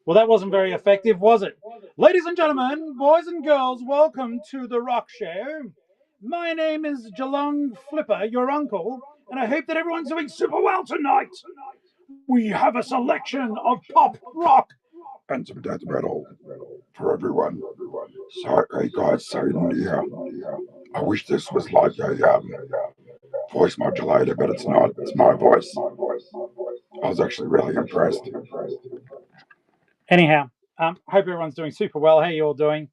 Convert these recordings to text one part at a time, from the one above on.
Well, that wasn't very effective, was it? Ladies and gentlemen, boys and girls, welcome to the Rock Show. My name is Geelong-Flipper, your uncle, and I hope that everyone's doing super well tonight. We have a selection of pop rock and some death metal for everyone. So, hey guys, so yeah, I wish this was like a voice modulator, but it's not. It's my voice. I was actually really impressed. Anyhow, hope everyone's doing super well. How are you all doing?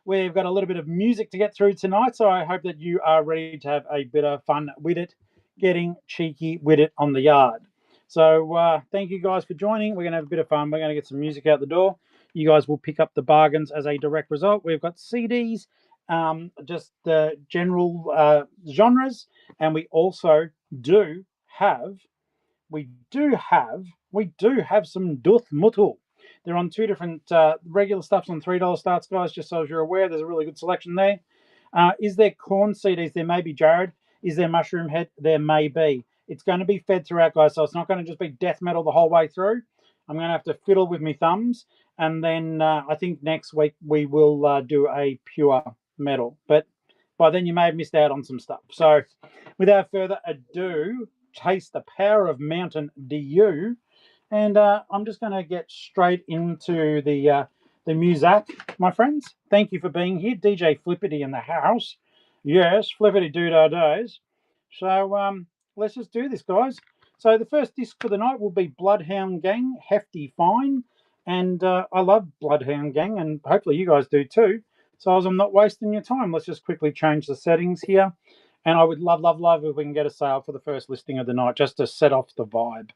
We've got a little bit of music to get through tonight, so I hope that you are ready to have a bit of fun with it, getting cheeky with it on the yard. So thank you guys for joining. We're going to have a bit of fun. We're going to get some music out the door. You guys will pick up the bargains as a direct result. We've got CDs, just the general genres, and we also do have we do have some Duth Mutul. They're on two different regular stuffs on $3 starts, guys. Just so as you're aware, there's a really good selection there. Is there corn CDs? There may be, Jared. Is there Mushroom Head? There may be. It's going to be fed throughout, guys. So it's not going to just be death metal the whole way through. I'm going to have to fiddle with my thumbs, and then I think next week we will do a pure metal. But by then you may have missed out on some stuff. So without further ado, taste the power of Mountain Dew. And I'm just going to get straight into the music, my friends. Thank you for being here. DJ Flippity in the house. Yes, Flippity Doodah Days. So let's just do this, guys. So the first disc for the night will be Bloodhound Gang, Hefty Fine. And I love Bloodhound Gang, and hopefully you guys do too. So as I'm not wasting your time, let's just quickly change the settings here. And I would love, love, love if we can get a sale for the first listing of the night, just to set off the vibe.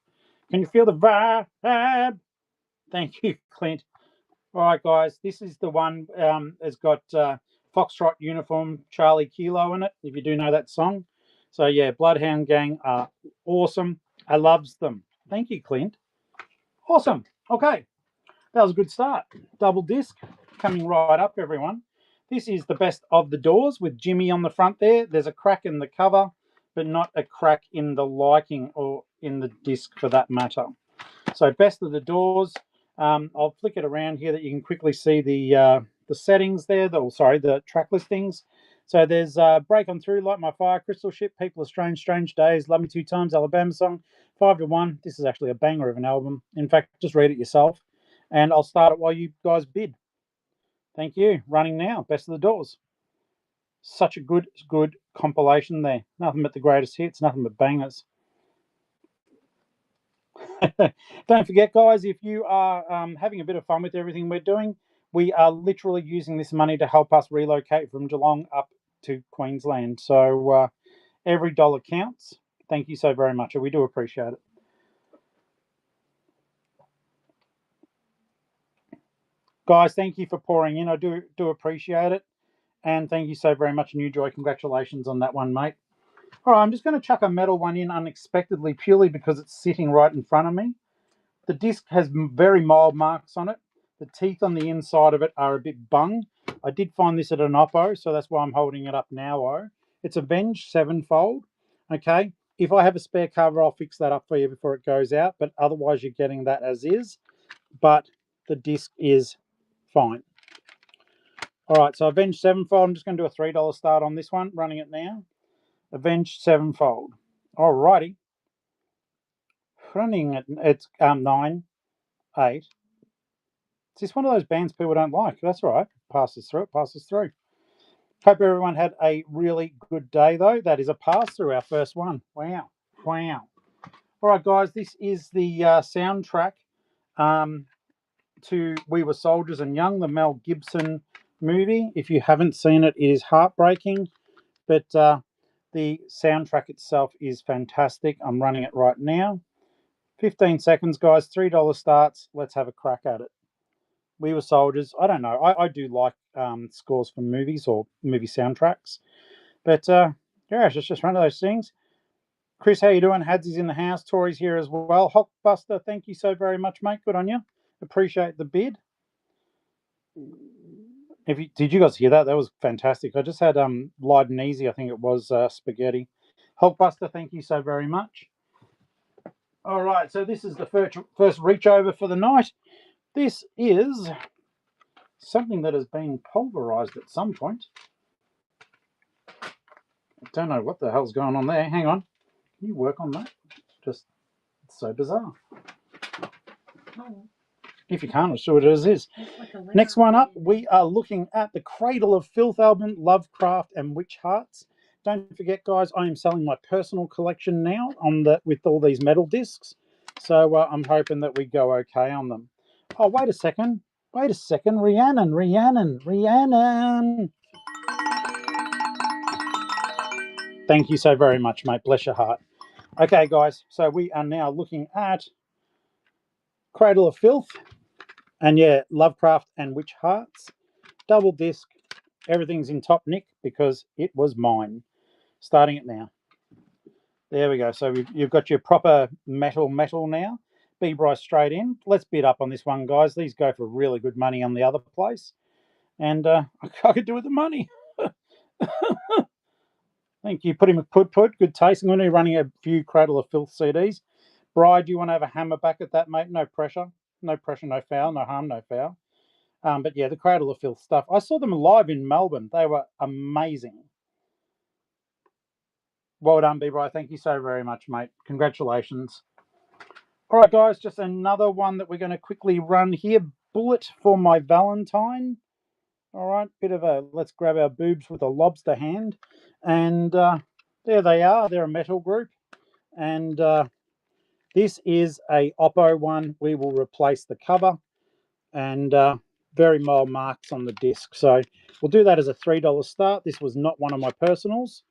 Can you feel the vibe? Thank you, Clint. All right, guys, this is the one that's got Foxtrot Uniform Charlie Kilo in it, if you do know that song. So, yeah, Bloodhound Gang are awesome. I loves them. Thank you, Clint. Awesome. Okay, that was a good start. Double disc coming right up, everyone. This is the best of the Doors with Jimmy on the front there. There's a crack in the cover, but not a crack in the liking or in the disc for that matter. So best of the Doors. I'll flick it around here that you can quickly see the settings there. The track listings. So there's Break On Through, Light My Fire, Crystal Ship, People Are Strange, Strange Days, Love Me Two Times, Alabama Song, 5 to 1. This is actually a banger of an album. In fact, just read it yourself. And I'll start it while you guys bid. Thank you. Running now. Best of the Doors. Such a good compilation there. Nothing but the greatest hits, nothing but bangers. Don't forget, guys, if you are having a bit of fun with everything we're doing, we are literally using this money to help us relocate from Geelong up to Queensland. So every dollar counts. Thank you so very much. We do appreciate it. Guys, thank you for pouring in. I do appreciate it. And thank you so very much, New Joy. Congratulations on that one, mate. All right, I'm just going to chuck a metal one in unexpectedly, purely because it's sitting right in front of me. The disc has very mild marks on it. The teeth on the inside of it are a bit bung. I did find this at an Oppo, so that's why I'm holding it up now. It's Avenged Sevenfold. Okay, if I have a spare cover, I'll fix that up for you before it goes out, but otherwise you're getting that as is. But the disc is fine. All right, so Avenged Sevenfold. I'm just going to do a $3 start on this one, running it now. Avenged Sevenfold. All righty. Running it, it's 9, 8. Is this one of those bands people don't like? That's all right. Passes through. Hope everyone had a really good day, though. That is a pass through, our first one. Wow. All right, guys, this is the soundtrack to We Were Soldiers and Young, the Mel Gibson movie. If you haven't seen it, it is heartbreaking, but the soundtrack itself is fantastic. I'm running it right now. 15 seconds, guys. $3 starts. Let's have a crack at it. We Were Soldiers. I don't know. I do like scores for movies or movie soundtracks. But yeah, it's just one of those things. Chris, how you doing? Hadsy's in the house. Tori's here as well. Hulkbuster, thank you so very much, mate. Good on you. Appreciate the bid. Did you guys hear that? That was fantastic. I just had Light and Easy, I think it was Spaghetti. Hulkbuster, thank you so very much. All right, so this is the first reach over for the night. This is something that has been pulverized at some point. I don't know what the hell's going on there. Hang on. Can you work on that? Just, it's so bizarre. If you can't, I'll show it as is. Next one up, we are looking at the Cradle of Filth album, Lovecraft and Witch Hearts. Don't forget, guys, I am selling my personal collection now with all these metal discs. So I'm hoping that we go okay on them. Oh, wait a second. Rhiannon. Thank you so very much, mate. Bless your heart. Okay, guys, so we are now looking at Cradle of Filth. And yeah, Lovecraft and Witch Hearts. Double disc. Everything's in top nick because it was mine. Starting it now. There we go. So you've got your proper metal now. B-Bryce straight in. Let's bid up on this one, guys. These go for really good money on the other place. And I could do with the money. Thank you. Put. Good taste. I'm going to be running a few Cradle of Filth CDs. Bride, do you want to have a hammer back at that, mate? No pressure. No pressure, no foul. No harm, no foul. But yeah, the Cradle of Filth stuff. I saw them live in Melbourne. They were amazing. Well done, B-Bry. Thank you so very much, mate. Congratulations. All right, guys, just another one that we're going to quickly run here. Bullet for My Valentine. All right, bit of a let's grab our boobs with a lobster hand. And there they are. They're a metal group. And this is a Oppo one. We will replace the cover. And very mild marks on the disc. So we'll do that as a $3 start. This was not one of my personals.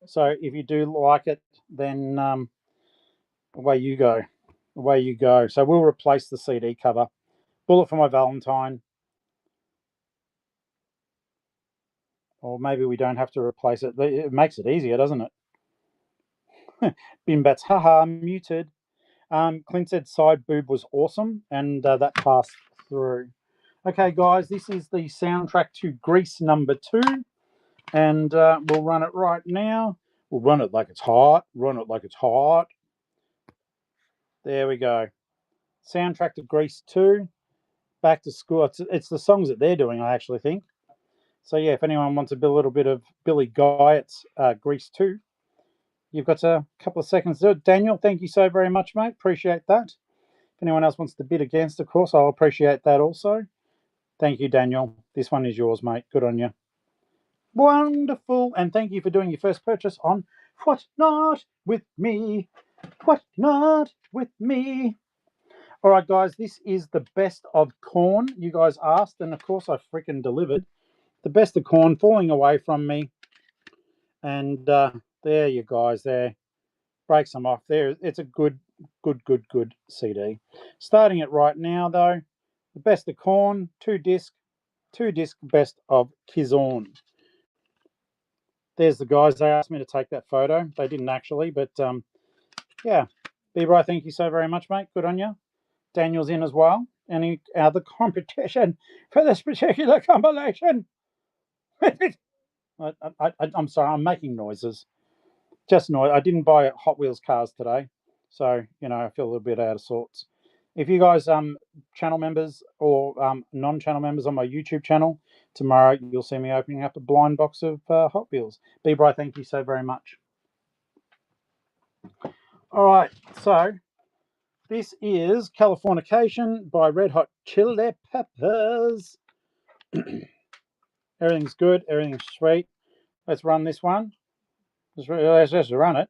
So if you do like it, then away you go. Away you go. So we'll replace the CD cover. Bullet for My Valentine. Or maybe we don't have to replace it. It makes it easier, doesn't it? Bimbats, haha, muted. Clint said side boob was awesome, and that passed through. Okay, guys, this is the soundtrack to Grease number 2, and we'll run it right now. We'll run it like it's hot. Run it like it's hot. There we go. Soundtrack to Grease 2. Back to School. It's the songs that they're doing, I actually think. So yeah, if anyone wants a little bit of Billy Guyot's Grease 2, you've got a couple of seconds to do it. Daniel, thank you so very much, mate. Appreciate that. If anyone else wants to bid against, of course, I'll appreciate that also. Thank you, Daniel. This one is yours, mate. Good on you. Wonderful. And thank you for doing your first purchase on What Not With Me. What Not With Me. All right, guys, this is the best of Korn. You guys asked, and of course I freaking delivered. The best of Korn falling away from me. And there you guys, there. Breaks them off there. It's a good CD. Starting it right now, though. The best of Korn, two disc best of Kizorn. There's the guys. They asked me to take that photo. They didn't actually, but yeah. B-Bry, thank you so very much, mate. Good on you. Daniel's in as well. Any other competition for this particular compilation? I'm sorry, I'm making noises. Just noise. I didn't buy Hot Wheels cars today, so I feel a little bit out of sorts. If you guys channel members or non-channel members on my YouTube channel, tomorrow you'll see me opening up a blind box of Hot Wheels. B-Bry, thank you so very much. All right, so this is Californication by Red Hot Chili Peppers. Everything's good. Everything's sweet. Let's run this one. Let's just run it.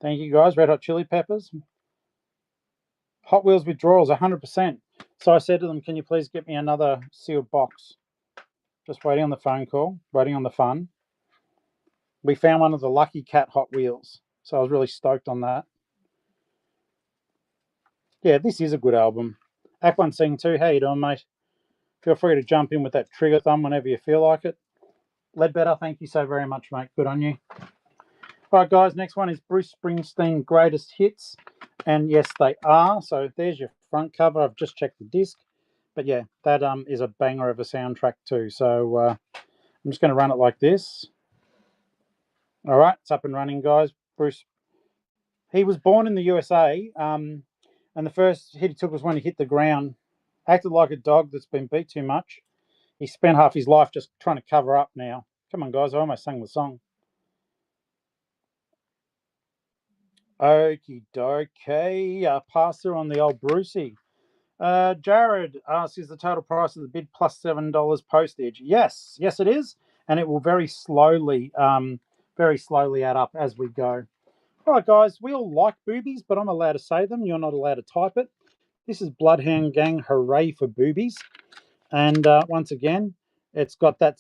Thank you, guys. Red Hot Chili Peppers. Hot Wheels withdrawals, 100%. So I said to them, can you please get me another sealed box? Just waiting on the phone call, waiting on the fun. We found one of the Lucky Cat Hot Wheels. So I was really stoked on that. Yeah, this is a good album. Act One Scene 2, how you doing, mate? Feel free to jump in with that trigger thumb whenever you feel like it. Ledbetter, thank you so very much, mate. Good on you. All right, guys, next one is Bruce Springsteen Greatest Hits. And yes, they are. So there's your front cover. I've just checked the disc. But yeah, that is a banger of a soundtrack too. So I'm just going to run it like this. All right, it's up and running, guys. Bruce, he was born in the USA. And the first hit he took was when he hit the ground Acted like a dog that's been beat too much. He spent half his life just trying to cover up now. Come on, guys, I almost sang the song. Okie dokie. Pass through on the old Brucey. Jared asks, is the total price of the bid plus $7 postage? Yes, it is, and it will very slowly add up as we go. All right, guys, we all like boobies, but I'm allowed to say them. You're not allowed to type it. This is Bloodhound Gang, hooray for boobies! And once again, it's got that.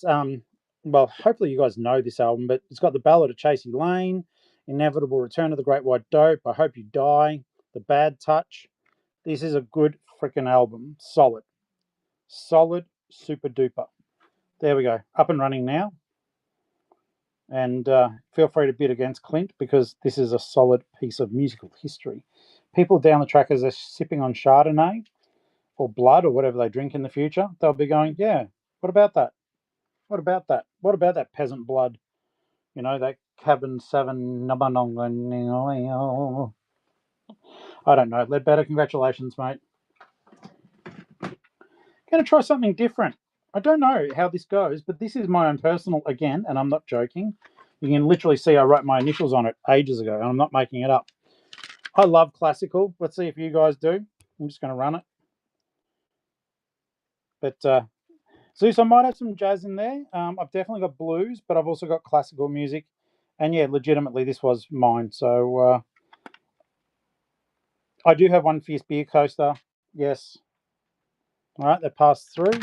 Well, hopefully you guys know this album, but it's got the Ballad of Chasey Lane, Inevitable Return of the Great White Dope, I Hope You Die, The Bad Touch. This is a good freaking album. Solid, super duper. There we go. Up and running now. And feel free to bid against Clint because this is a solid piece of musical history. People down the track as they're sipping on Chardonnay or blood or whatever they drink in the future, they'll be going, yeah, what about that? What about that? What about that peasant blood? You know, that cabin 7. I don't know. Ledbetter, congratulations, mate. Going to try something different. I don't know how this goes, but this is my own personal, again, and I'm not joking. You can literally see I wrote my initials on it ages ago, and I'm not making it up. I love classical. Let's see if you guys do. I'm just going to run it. But Zeus, I might have some jazz in there. I've definitely got blues, but I've also got classical music. And yeah, legitimately, this was mine. So I do have one fierce beer coaster. Yes. All right, that passed through.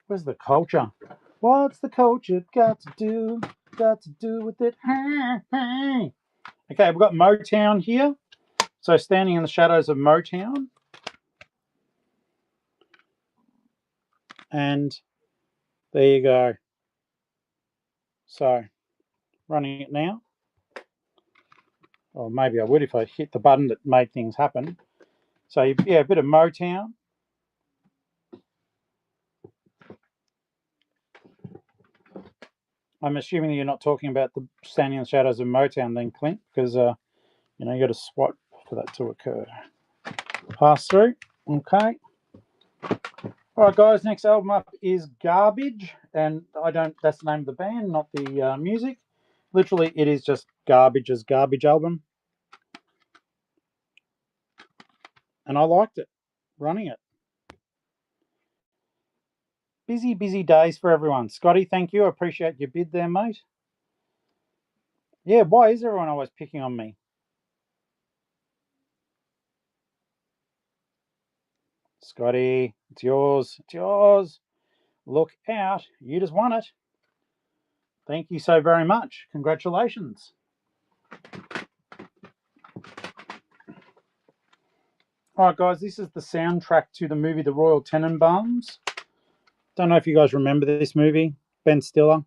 Where's the culture? What's the culture got to do? Got to do with it? Okay, we've got Motown here. So Standing in the Shadows of Motown. And there you go. So running it now. Or maybe I would if I hit the button that made things happen. So yeah, a bit of Motown. I'm assuming you're not talking about the Standing in the Shadows of Motown then, Clint, because you got to swap for that to occur. Pass through. Okay. All right, guys. Next album up is Garbage, and that's the name of the band, not the music. Literally, it is just Garbage's Garbage album, and I liked it. Running it. Busy days for everyone. Scotty, thank you. I appreciate your bid there, mate. Yeah, why is everyone always picking on me? Scotty, it's yours. It's yours. Look out. You just won it. Thank you so very much. Congratulations. All right, guys, this is the soundtrack to the movie The Royal Tenenbaums. Don't know if you guys remember this movie. Ben Stiller.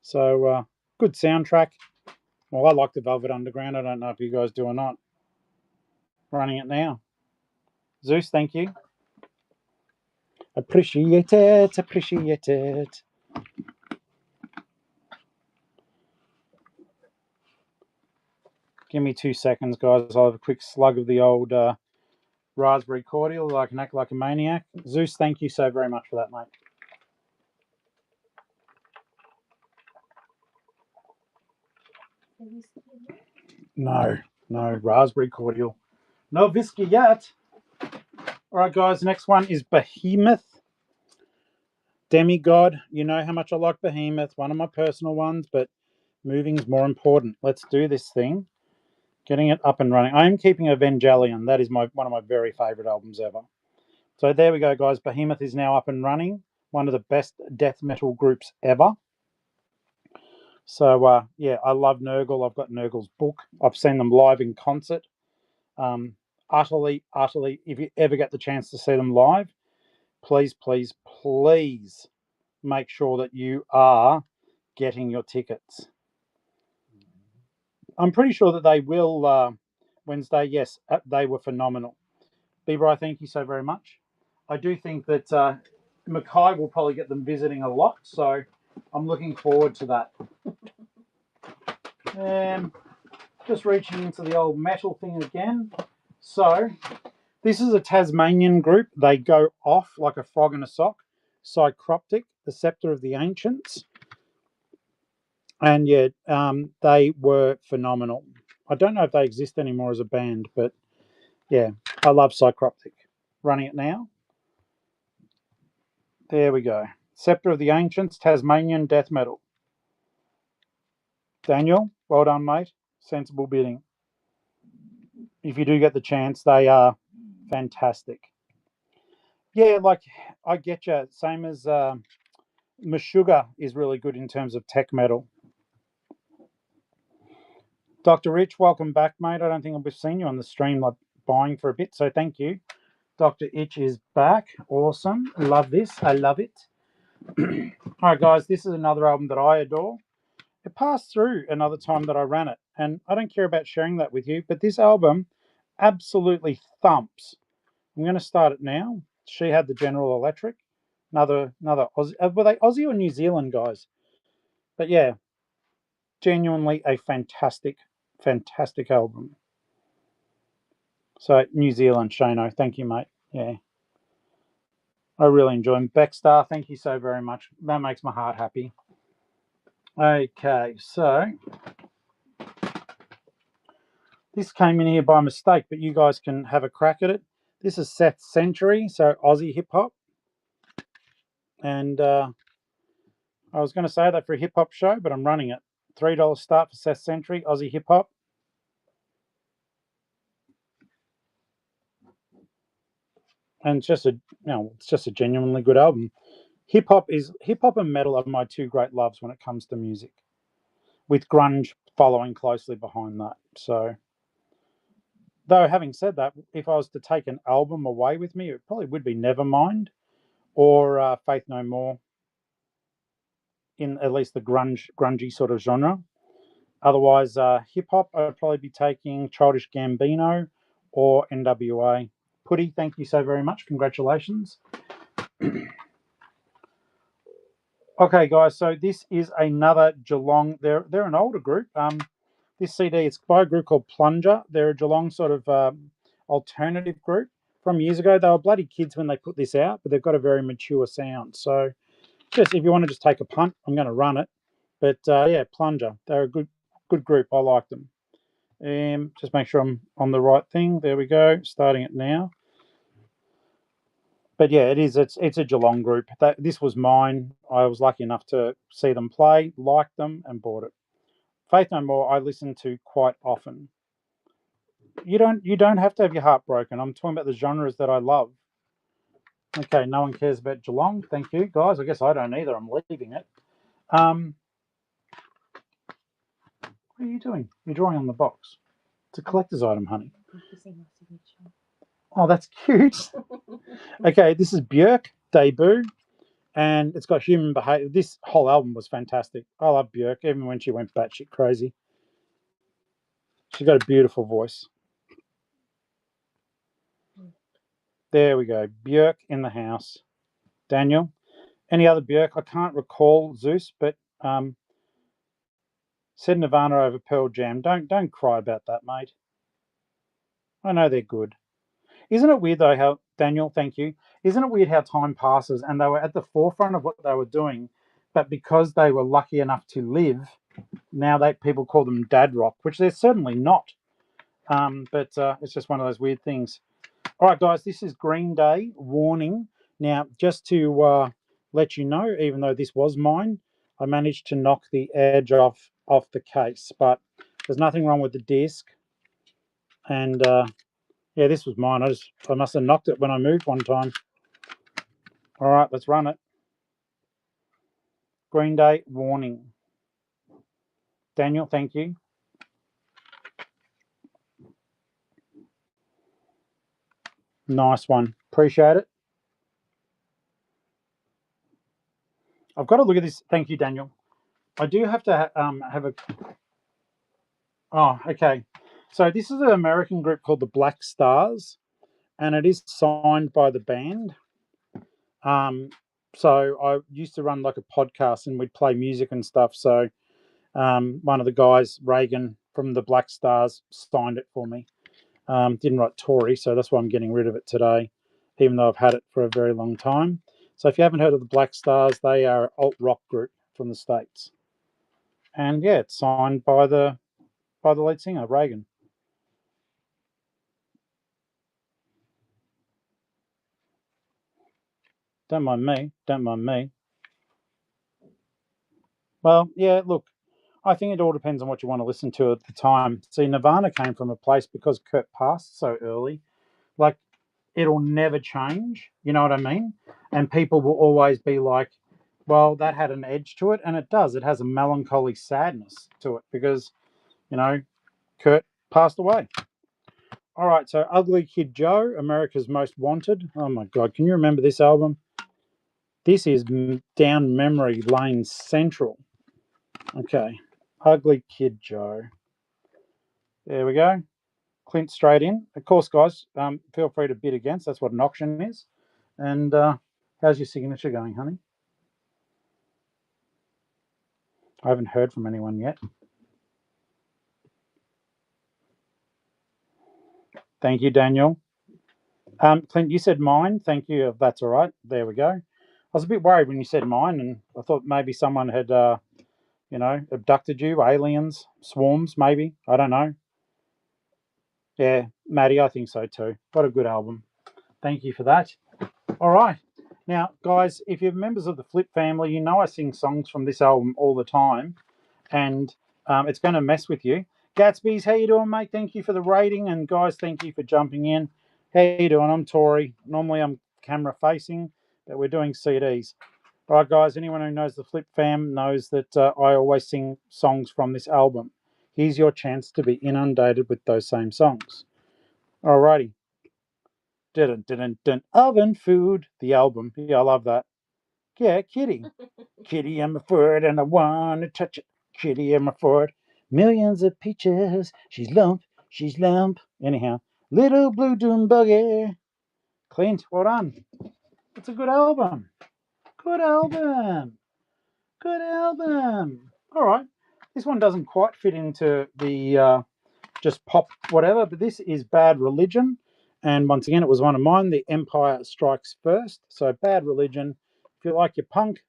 So, good soundtrack. Well, I like the Velvet Underground. I don't know if you guys do or not. Running it now. Zeus, thank you. Appreciate it. Give me 2 seconds, guys. I'll have a quick slug of the old raspberry cordial so I can act like a maniac. Zeus, thank you so very much for that, mate. No, raspberry cordial. No whiskey yet. All right, guys, next one is Behemoth. Demigod. You know how much I like Behemoth, one of my personal ones, but moving's more important. Let's do this thing. Getting it up and running. I am keeping Evangelion. That is one of my very favourite albums ever. So there we go, guys. Behemoth is now up and running. One of the best death metal groups ever. So, yeah, I love Nurgle. I've got Nurgle's book. I've seen them live in concert. Utterly, if you ever get the chance to see them live, please make sure that you are getting your tickets. I'm pretty sure that they will Wednesday. Yes, they were phenomenal. Bieber, thank you so very much. I do think that Mackay will probably get them visiting a lot, so I'm looking forward to that. Just reaching into the old metal thing again. So This is a Tasmanian group. They go off like a frog in a sock. Psychroptic, the Scepter of the Ancients. And yeah, they were phenomenal. I don't know if they exist anymore as a band, but yeah, I love Psychroptic. Running it now. There we go. Scepter of the Ancients, Tasmanian death metal. Daniel, well done, mate. Sensible bidding. If you do get the chance, they are fantastic. Yeah, like I get you. Same as Meshuggah is really good in terms of tech metal. Dr. Rich, welcome back, mate. I don't think I've seen you on the stream like buying for a bit, so thank you. Dr. Itch is back. Awesome. Love this. I love it. All right, guys, this is another album that I adore. It passed through another time that I ran it, and I don't care about sharing that with you, but this album absolutely thumps. I'm going to start it now. She Had the General Electric. Another Aussie. Were they Aussie or New Zealand guys? But yeah, genuinely a fantastic, fantastic album. So New Zealand, Shano, thank you, mate. Yeah, I really enjoy him. Beckstar, thank you so very much. That makes my heart happy. Okay, so this came in here by mistake, but you guys can have a crack at it. This is Seth Century, so Aussie hip hop. And I was going to say that for a hip hop show, but I'm running it. $3 start for Seth Century, Aussie hip hop. And it's just a genuinely good album. Hip hop and metal are my two great loves when it comes to music, with grunge following closely behind that. So, though having said that, if I was to take an album away with me, it probably would be Nevermind or Faith No More, in at least the grungy sort of genre. Otherwise, hip hop, I'd probably be taking Childish Gambino or NWA. Putty, thank you so very much. Congratulations. Okay, guys, so this is another Geelong. They're an older group. This CD is by a group called Plunger. They're a Geelong sort of alternative group from years ago. They were bloody kids when they put this out, but they've got a very mature sound. So, just if you want to just take a punt, I'm going to run it. But yeah, Plunger. They're a good group. I like them. Just make sure I'm on the right thing. There we go. Starting it now. But yeah, it is. It's a Geelong group. This was mine. I was lucky enough to see them play, liked them, and bought it. Faith No More, I listen to quite often. You don't have to have your heart broken. I'm talking about the genres that I love. Okay, no one cares about Geelong. Thank you, guys. I guess I don't either. I'm leaving it. What are you doing? You're drawing on the box. It's a collector's item, honey. Oh, that's cute. Okay, this is Björk, Debut, and it's got Human Behavior. This whole album was fantastic. I love Björk, even when she went batshit crazy. She's got a beautiful voice. There we go. Björk in the house. Daniel, any other Björk? I can't recall Zeus, but said Nirvana over Pearl Jam. Don't cry about that, mate. I know they're good. Isn't it weird though how Daniel, thank you. Isn't it weird how time passes and they were at the forefront of what they were doing, but because they were lucky enough to live, now people call them dad rock, which they're certainly not. But it's just one of those weird things. All right, guys, this is Green Day, Warning. Now, just to let you know, even though this was mine, I managed to knock the edge off the case, but there's nothing wrong with the disc. And yeah, this was mine. I must have knocked it when I moved one time. All right, let's run it. Green Day, Warning. Daniel, thank you. Nice one. Appreciate it. I've got to look at this. Thank you, Daniel. I do have to have a... Oh, okay. So this is an American group called the Black Stars, and it is signed by the band. So I used to run like a podcast and we'd play music and stuff. So one of the guys, Reagan from the Black Stars, signed it for me. Didn't write Tory, so that's why I'm getting rid of it today, even though I've had it for a very long time. So if you haven't heard of the Black Stars, they are an alt-rock group from the States. And yeah, it's signed by the lead singer, Reagan. Don't mind me. Don't mind me. Well, yeah, look, I think it all depends on what you want to listen to at the time. See, Nirvana came from a place because Kurt passed so early. Like, it'll never change. You know what I mean? And people will always be like, well, that had an edge to it. And it does. It has a melancholy sadness to it because, Kurt passed away. All right, so Ugly Kid Joe, America's Most Wanted. Oh, my God. Can you remember this album? This is down memory lane central. Okay. Ugly Kid Joe. There we go. Clint straight in. Of course, guys, feel free to bid against. That's what an auction is. And how's your signature going, honey? I haven't heard from anyone yet. Thank you, Daniel. Clint, you said mine. Thank you. If that's all right. There we go. I was a bit worried when you said mine, and I thought maybe someone had, abducted you, aliens, swarms, maybe. I don't know. Yeah, Maddie, I think so too. What a good album. Thank you for that. All right. Now, guys, if you're members of the Flip family, you know I sing songs from this album all the time, and it's going to mess with you. Gatsby's, how you doing, mate? Thank you for the rating, and guys, thank you for jumping in. How you doing? I'm Tori. Normally I'm camera facing, but we're doing CDs. All right, guys, anyone who knows the Flip fam knows that I always sing songs from this album. Here's your chance to be inundated with those same songs. All righty. Dun, dun, dun, dun. Oven Food, the album. Yeah, I love that. Yeah, Kitty. Kitty, I'm a Ford and I want to touch it. Kitty, I'm a Ford. Millions of peaches. She's lump. Anyhow, Little Blue Doom Buggy. Clint, well done. It's a good album. Good album. Good album. All right. This one doesn't quite fit into the just pop whatever, but this is Bad Religion. And once again, it was one of mine, The Empire Strikes First. So Bad Religion. If you like your punk,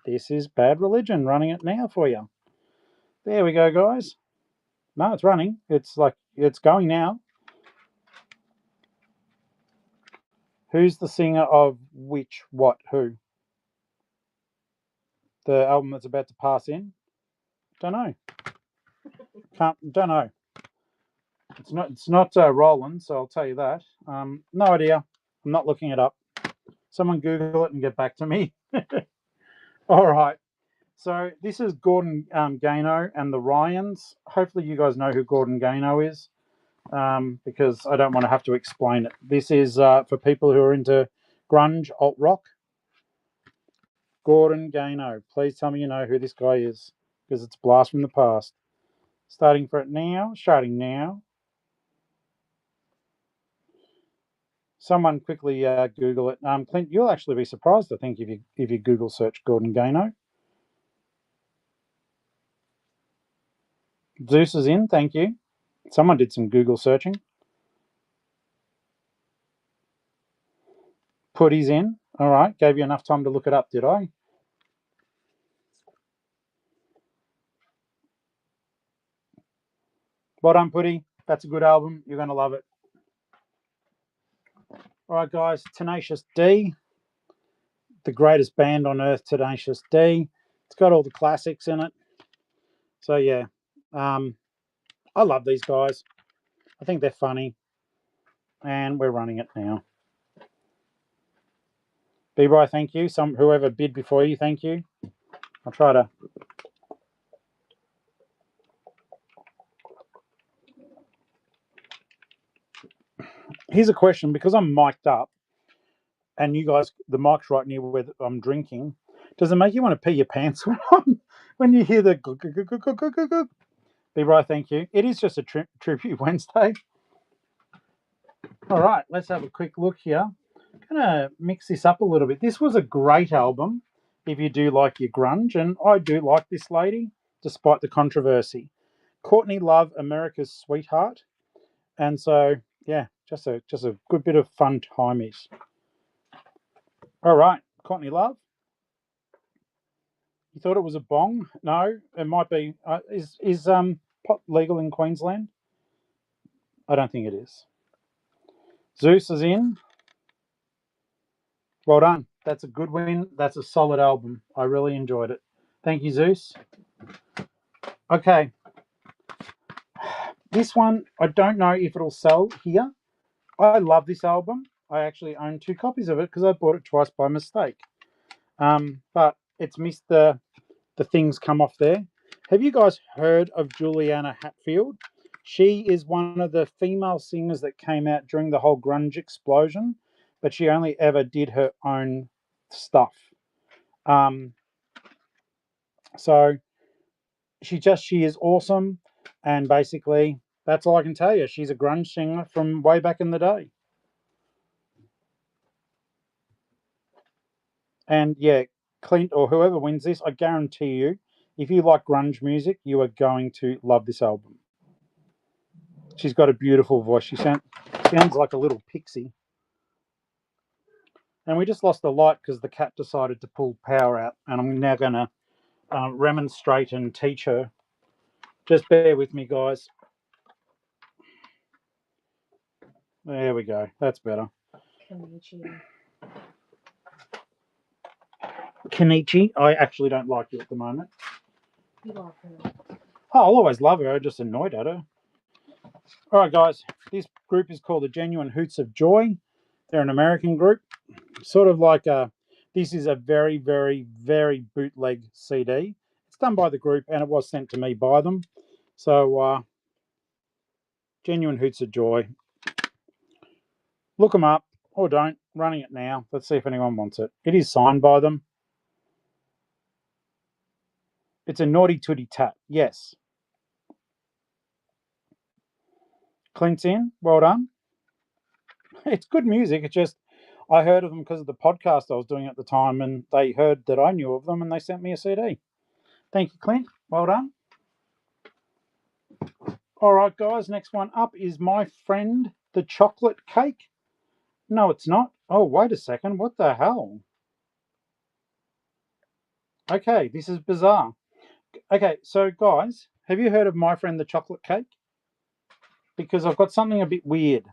this is Bad Religion, running it now for you. There we go, guys. No, it's running. It's going now. Who's the singer of which, what, who? The album that's about to pass in? Don't know. Don't know. It's not Roland, so I'll tell you that. No idea. I'm not looking it up. Someone Google it and get back to me. All right. So this is Gordon Gano and the Ryans. Hopefully you guys know who Gordon Gano is, because I don't want to have to explain it. This is for people who are into grunge, alt rock. Gordon Gano. Please tell me you know who this guy is, because it's Blast from the Past. Starting now. Someone quickly Google it. Clint, you'll actually be surprised, I think, if you Google search Gordon Gano. Zeus is in, thank you. Someone did some Google searching. Putty's in. All right, gave you enough time to look it up, did I? Well done, Putty. That's a good album. You're going to love it. All right, guys. Tenacious D, the greatest band on earth, Tenacious D. It's got all the classics in it. So, yeah, I love these guys. I think they're funny. And we're running it now. B-Bry, thank you. Whoever bid before you, thank you. I'll try to... Here's a question, because I'm mic'd up, and you guys, the mic's right near where I'm drinking, does it make you want to pee your pants when you hear the Be right, thank you. It is just a tribute Wednesday. All right, let's have a quick look here. I'm gonna mix this up a little bit. This was a great album if you do like your grunge, and I do like this lady, despite the controversy. Courtney Love, America's Sweetheart. And so, yeah, just a good bit of fun timies. All right, Courtney Love. You thought it was a bong? No, it might be. Is pot legal in Queensland? I don't think it is. Zeus is in. Well done. That's a good win. That's a solid album. I really enjoyed it. Thank you, Zeus. Okay. This one, I don't know if it'll sell here. I love this album. I actually own 2 copies of it because I bought it twice by mistake. But it's missed the things come off there. Have you guys heard of Juliana Hatfield? She is one of the female singers that came out during the whole grunge explosion, but she only ever did her own stuff. So she is awesome, and basically that's all I can tell you. She's a grunge singer from way back in the day. And yeah, Clint or whoever wins this, I guarantee you, if you like grunge music, you are going to love this album. She's got a beautiful voice. She sounds like a little pixie. And we just lost the light because the cat decided to pull power out, and I'm now going to remonstrate and teach her. Just bear with me, guys. There we go. That's better. Kenichi, I actually don't like you at the moment. You like her. Oh, I'll always love her. I'm just annoyed at her. All right, guys. This group is called the Genuine Hoots of Joy. They're an American group. Sort of like this is a very, very, very bootleg CD. It's done by the group, and it was sent to me by them. So, Genuine Hoots of Joy. Look them up, or don't. Running it now. Let's see if anyone wants it. It is signed by them. It's a naughty tooty tat. Yes. Clint's in. Well done. It's good music. It's just I heard of them because of the podcast I was doing at the time, and they heard that I knew of them, and they sent me a CD. Thank you, Clint. Well done. All right, guys. Next one up is My Friend the Chocolate Cake. No, it's not. Oh, wait a second. What the hell? Okay, this is bizarre. Okay, so guys, have you heard of My Friend the Chocolate Cake? Because I've got something a bit weird.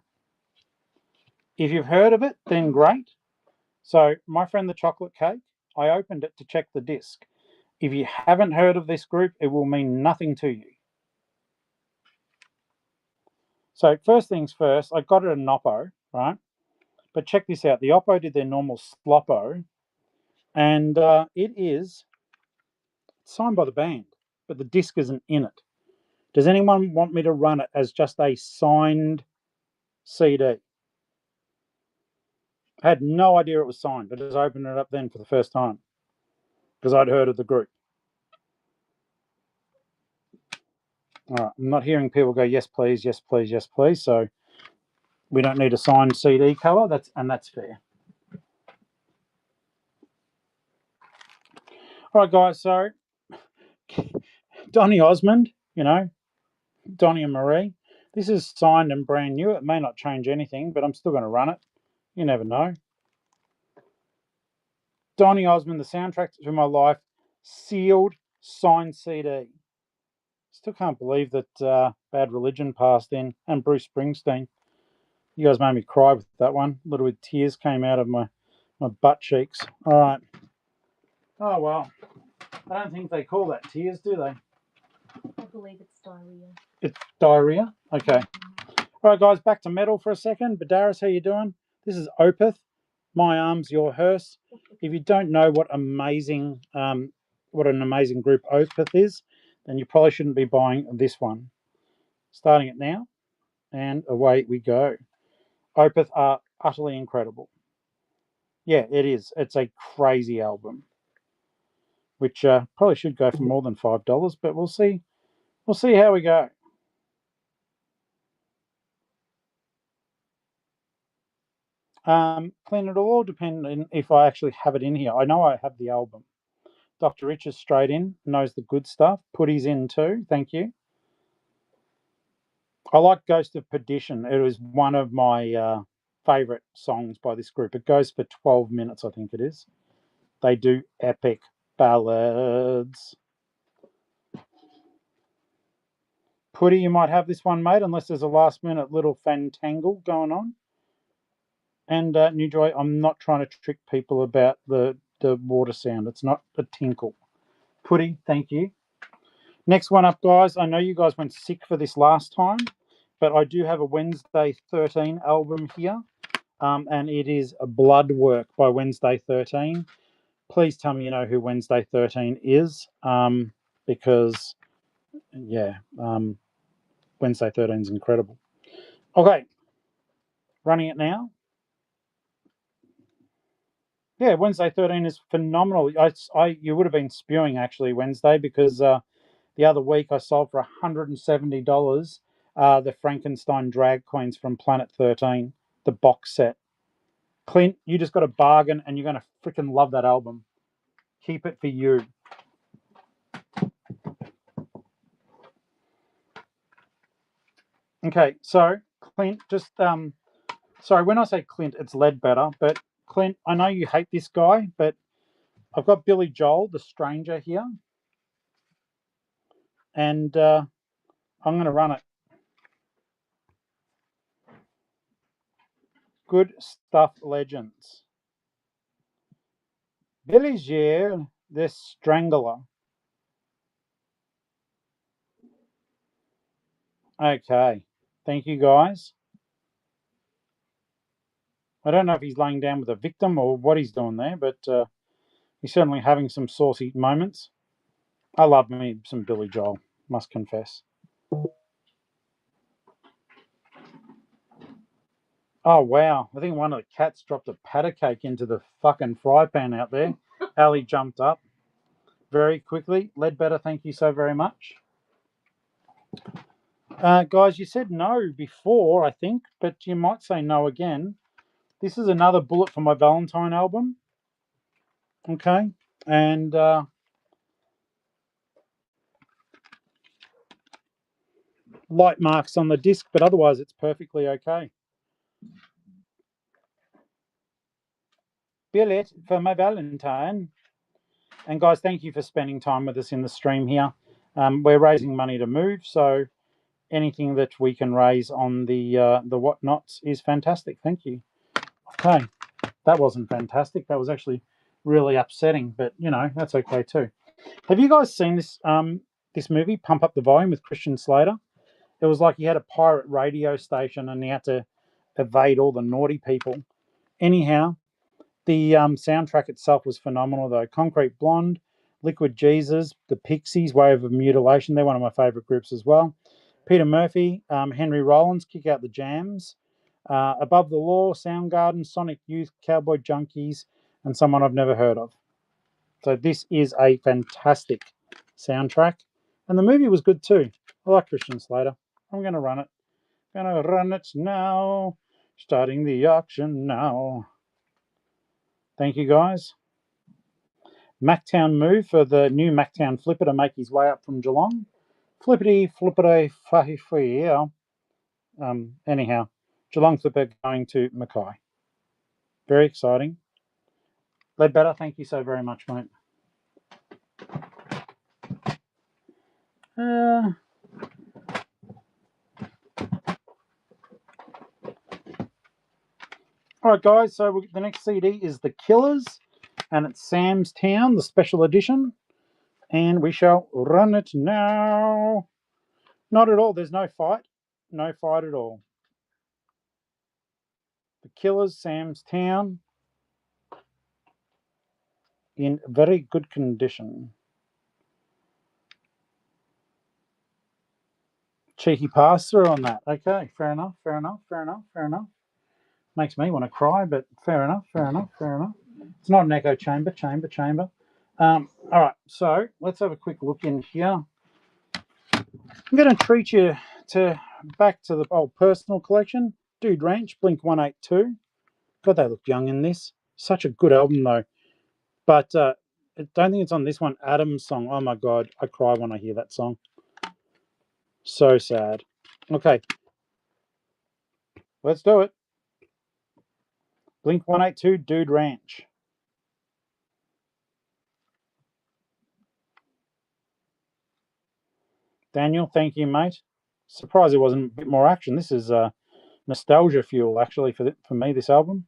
If you've heard of it, then great. So, My Friend the Chocolate Cake, I opened it to check the disc. If you haven't heard of this group, it will mean nothing to you. So, first things first, I got it at an Oppo, right? But check this out. The Oppo did their normal Sloppo, and it is signed by the band, but the disc isn't in it. Does anyone want me to run it as just a signed CD? I had no idea it was signed. I just opened it up then for the first time because I'd heard of the group. All right, I'm not hearing people go, yes, please, yes, please, yes, please. So we don't need a signed CD cover. That's fair. All right, guys. So Donny Osmond, Donny and Marie. This is signed and brand new. It may not change anything, but I'm still going to run it. You never know. Donny Osmond, the soundtrack to my life, sealed, signed CD. Still can't believe that Bad Religion passed in, and Bruce Springsteen. You guys made me cry with that one. A little bit of tears came out of my butt cheeks. All right. Oh, well. I don't think they call that tears, do they? I believe it's diarrhea. It's diarrhea? Okay. All right, guys, back to metal for a second. Badaris, how you doing? This is Opeth. My Arms, Your Hearse. If you don't know what an amazing group Opeth is, then you probably shouldn't be buying this one. Starting it now, and away we go. Opeth are utterly incredible. Yeah, it is. It's a crazy album, which probably should go for more than $5, but we'll see. We'll see how we go. Clint, it'll all depend on if I actually have it in here. I know I have the album. Dr. Rich is straight in, knows the good stuff. Putty's in too. Thank you. I like Ghost of Perdition. It was one of my favourite songs by this group. It goes for 12 minutes, I think it is. They do epic ballads. Putty, you might have this one, mate, unless there's a last-minute little fantangle going on. And New Joy, I'm not trying to trick people about the water sound. It's not a tinkle. Putty, thank you. Next one up, guys. I know you guys went sick for this last time, but I do have a Wednesday 13 album here, and it is a Blood Work by Wednesday 13. Please tell me you know who Wednesday 13 is, because, yeah, Wednesday 13 is incredible. Okay, running it now. Yeah, Wednesday 13 is phenomenal. You would have been spewing actually Wednesday, because the other week I sold for $170 the Frankenstein Drag Queens from Planet 13, the box set. Clint, you just got a bargain, and you're going to freaking love that album. Keep it for you. Okay, so Clint, just sorry, when I say Clint, it's Ledbetter, but Clint, I know you hate this guy, but I've got Billy Joel, the Stranger, here, and I'm going to run it. Good Stuff Legends. Billy Joel, the Strangler. Okay, thank you, guys. I don't know if he's laying down with a victim or what he's doing there, but he's certainly having some saucy moments. I love me some Billy Joel, must confess. Oh, wow. I think one of the cats dropped a patter cake into the fucking fry pan out there. Ali jumped up very quickly. Ledbetter, thank you so very much. Guys, you said no before, I think, but you might say no again. This is another bullet for my Valentine album. Okay. And light marks on the disc, but otherwise it's perfectly okay. Billet for my Valentine. And guys, thank you for spending time with us in the stream here. We're raising money to move, so anything that we can raise on the whatnots is fantastic. Thank you. Okay, that wasn't fantastic. That was actually really upsetting, but you know that's okay too. Have you guys seen this this movie, Pump Up the Volume, with Christian Slater? It was like he had a pirate radio station and he had to evade all the naughty people. Anyhow, the soundtrack itself was phenomenal, though. Concrete Blonde, Liquid Jesus, The Pixies, Wave of Mutilation. They're one of my favourite groups as well. Peter Murphy, Henry Rollins, Kick Out the Jams, Above the Law, Soundgarden, Sonic Youth, Cowboy Junkies, and someone I've never heard of. So this is a fantastic soundtrack. And the movie was good too. I like Christian Slater. I'm going to run it. Gonna run it now. Starting the auction now. Thank you, guys. Mactown move for the new Mactown Flipper to make his way up from Geelong. Flippity, flippity, yeah. Anyhow, Geelong-Flipper going to Mackay. Very exciting. Ledbetter, thank you so very much, mate. All right, guys, so the next CD is The Killers, and it's Sam's Town, the special edition, and we shall run it now. Not at all. There's no fight. No fight at all. The Killers, Sam's Town, in very good condition. Cheeky pass through on that. Okay, fair enough, fair enough, fair enough, fair enough. Makes me want to cry, but fair enough, fair enough, fair enough. It's not an echo chamber, chamber. All right, so let's have a quick look in here. I'm going to treat you back to the old personal collection. Dude Ranch, Blink 182. God, they look young in this. Such a good album, though. But I don't think it's on this one. Adam's song. Oh, my God. I cry when I hear that song. So sad. Okay. Let's do it. Blink 182, Dude Ranch. Daniel, thank you, mate. Surprised there wasn't a bit more action. This is nostalgia fuel, actually, for me, this album.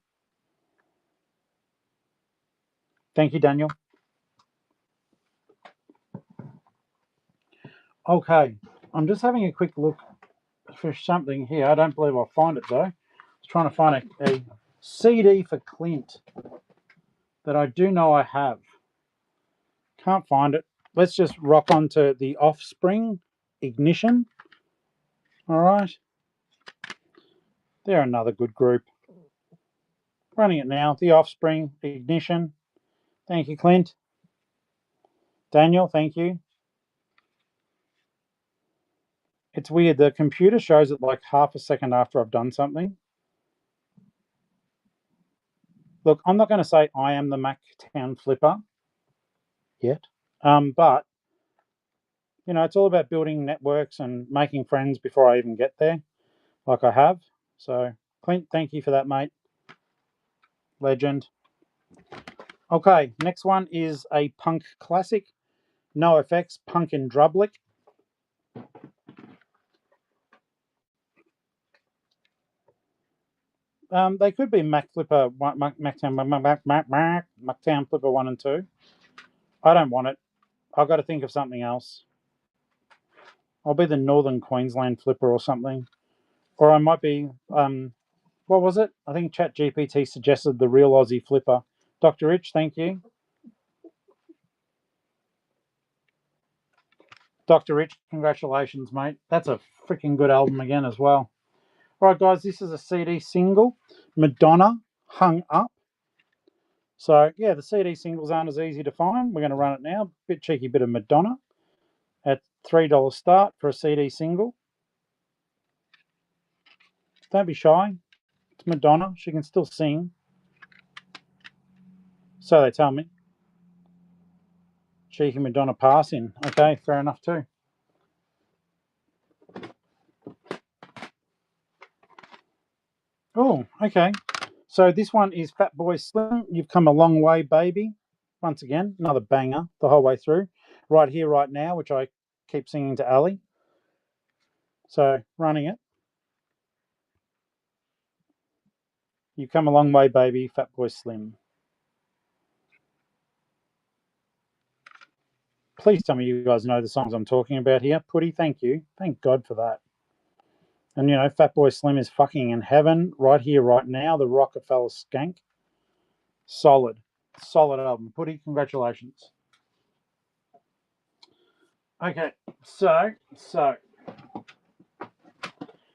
Thank you, Daniel. Okay, I'm just having a quick look for something here. I don't believe I'll find it, though. I was trying to find a CD for Clint that I do know I have. Can't find it. Let's just rock on to The Offspring, Ignition. All right. They're another good group. Running it now. The Offspring, Ignition. Thank you, Clint. Daniel, thank you. It's weird. The computer shows it like half a second after I've done something. Look, I'm not going to say I am the Mactown Flipper yet, but you know, it's all about building networks and making friends before I even get there, like I have. So, Clint, thank you for that, mate. Legend. Okay, next one is a punk classic. No Effects, Punk in Drublic. They could be Mactown Flipper 1 and 2. I don't want it. I've got to think of something else. I'll be the Northern Queensland Flipper or something. Or I might be, what was it? I think ChatGPT suggested the Real Aussie Flipper. Dr. Rich, thank you. Dr. Rich, congratulations, mate. That's a freaking good album again as well. All right, guys, this is a CD single. Madonna, Hung Up. So, yeah, the CD singles aren't as easy to find. We're going to run it now. Bit cheeky bit of Madonna at $3 start for a CD single. Don't be shy. It's Madonna. She can still sing. So they tell me. Cheeky Madonna passing. Okay, fair enough too. Oh, okay. So this one is Fatboy Slim. You've come a long way, baby. Once again, another banger the whole way through. Right Here, Right Now, which I keep singing to Ali. So running it. You've come a long way, baby. Fatboy Slim. Please tell me you guys know the songs I'm talking about here. Putty, thank you. Thank God for that. And, you know, Fatboy Slim is fucking in heaven. Right Here, Right Now, the Rockefeller Skank. Solid. Solid album. Putty, congratulations. Okay, so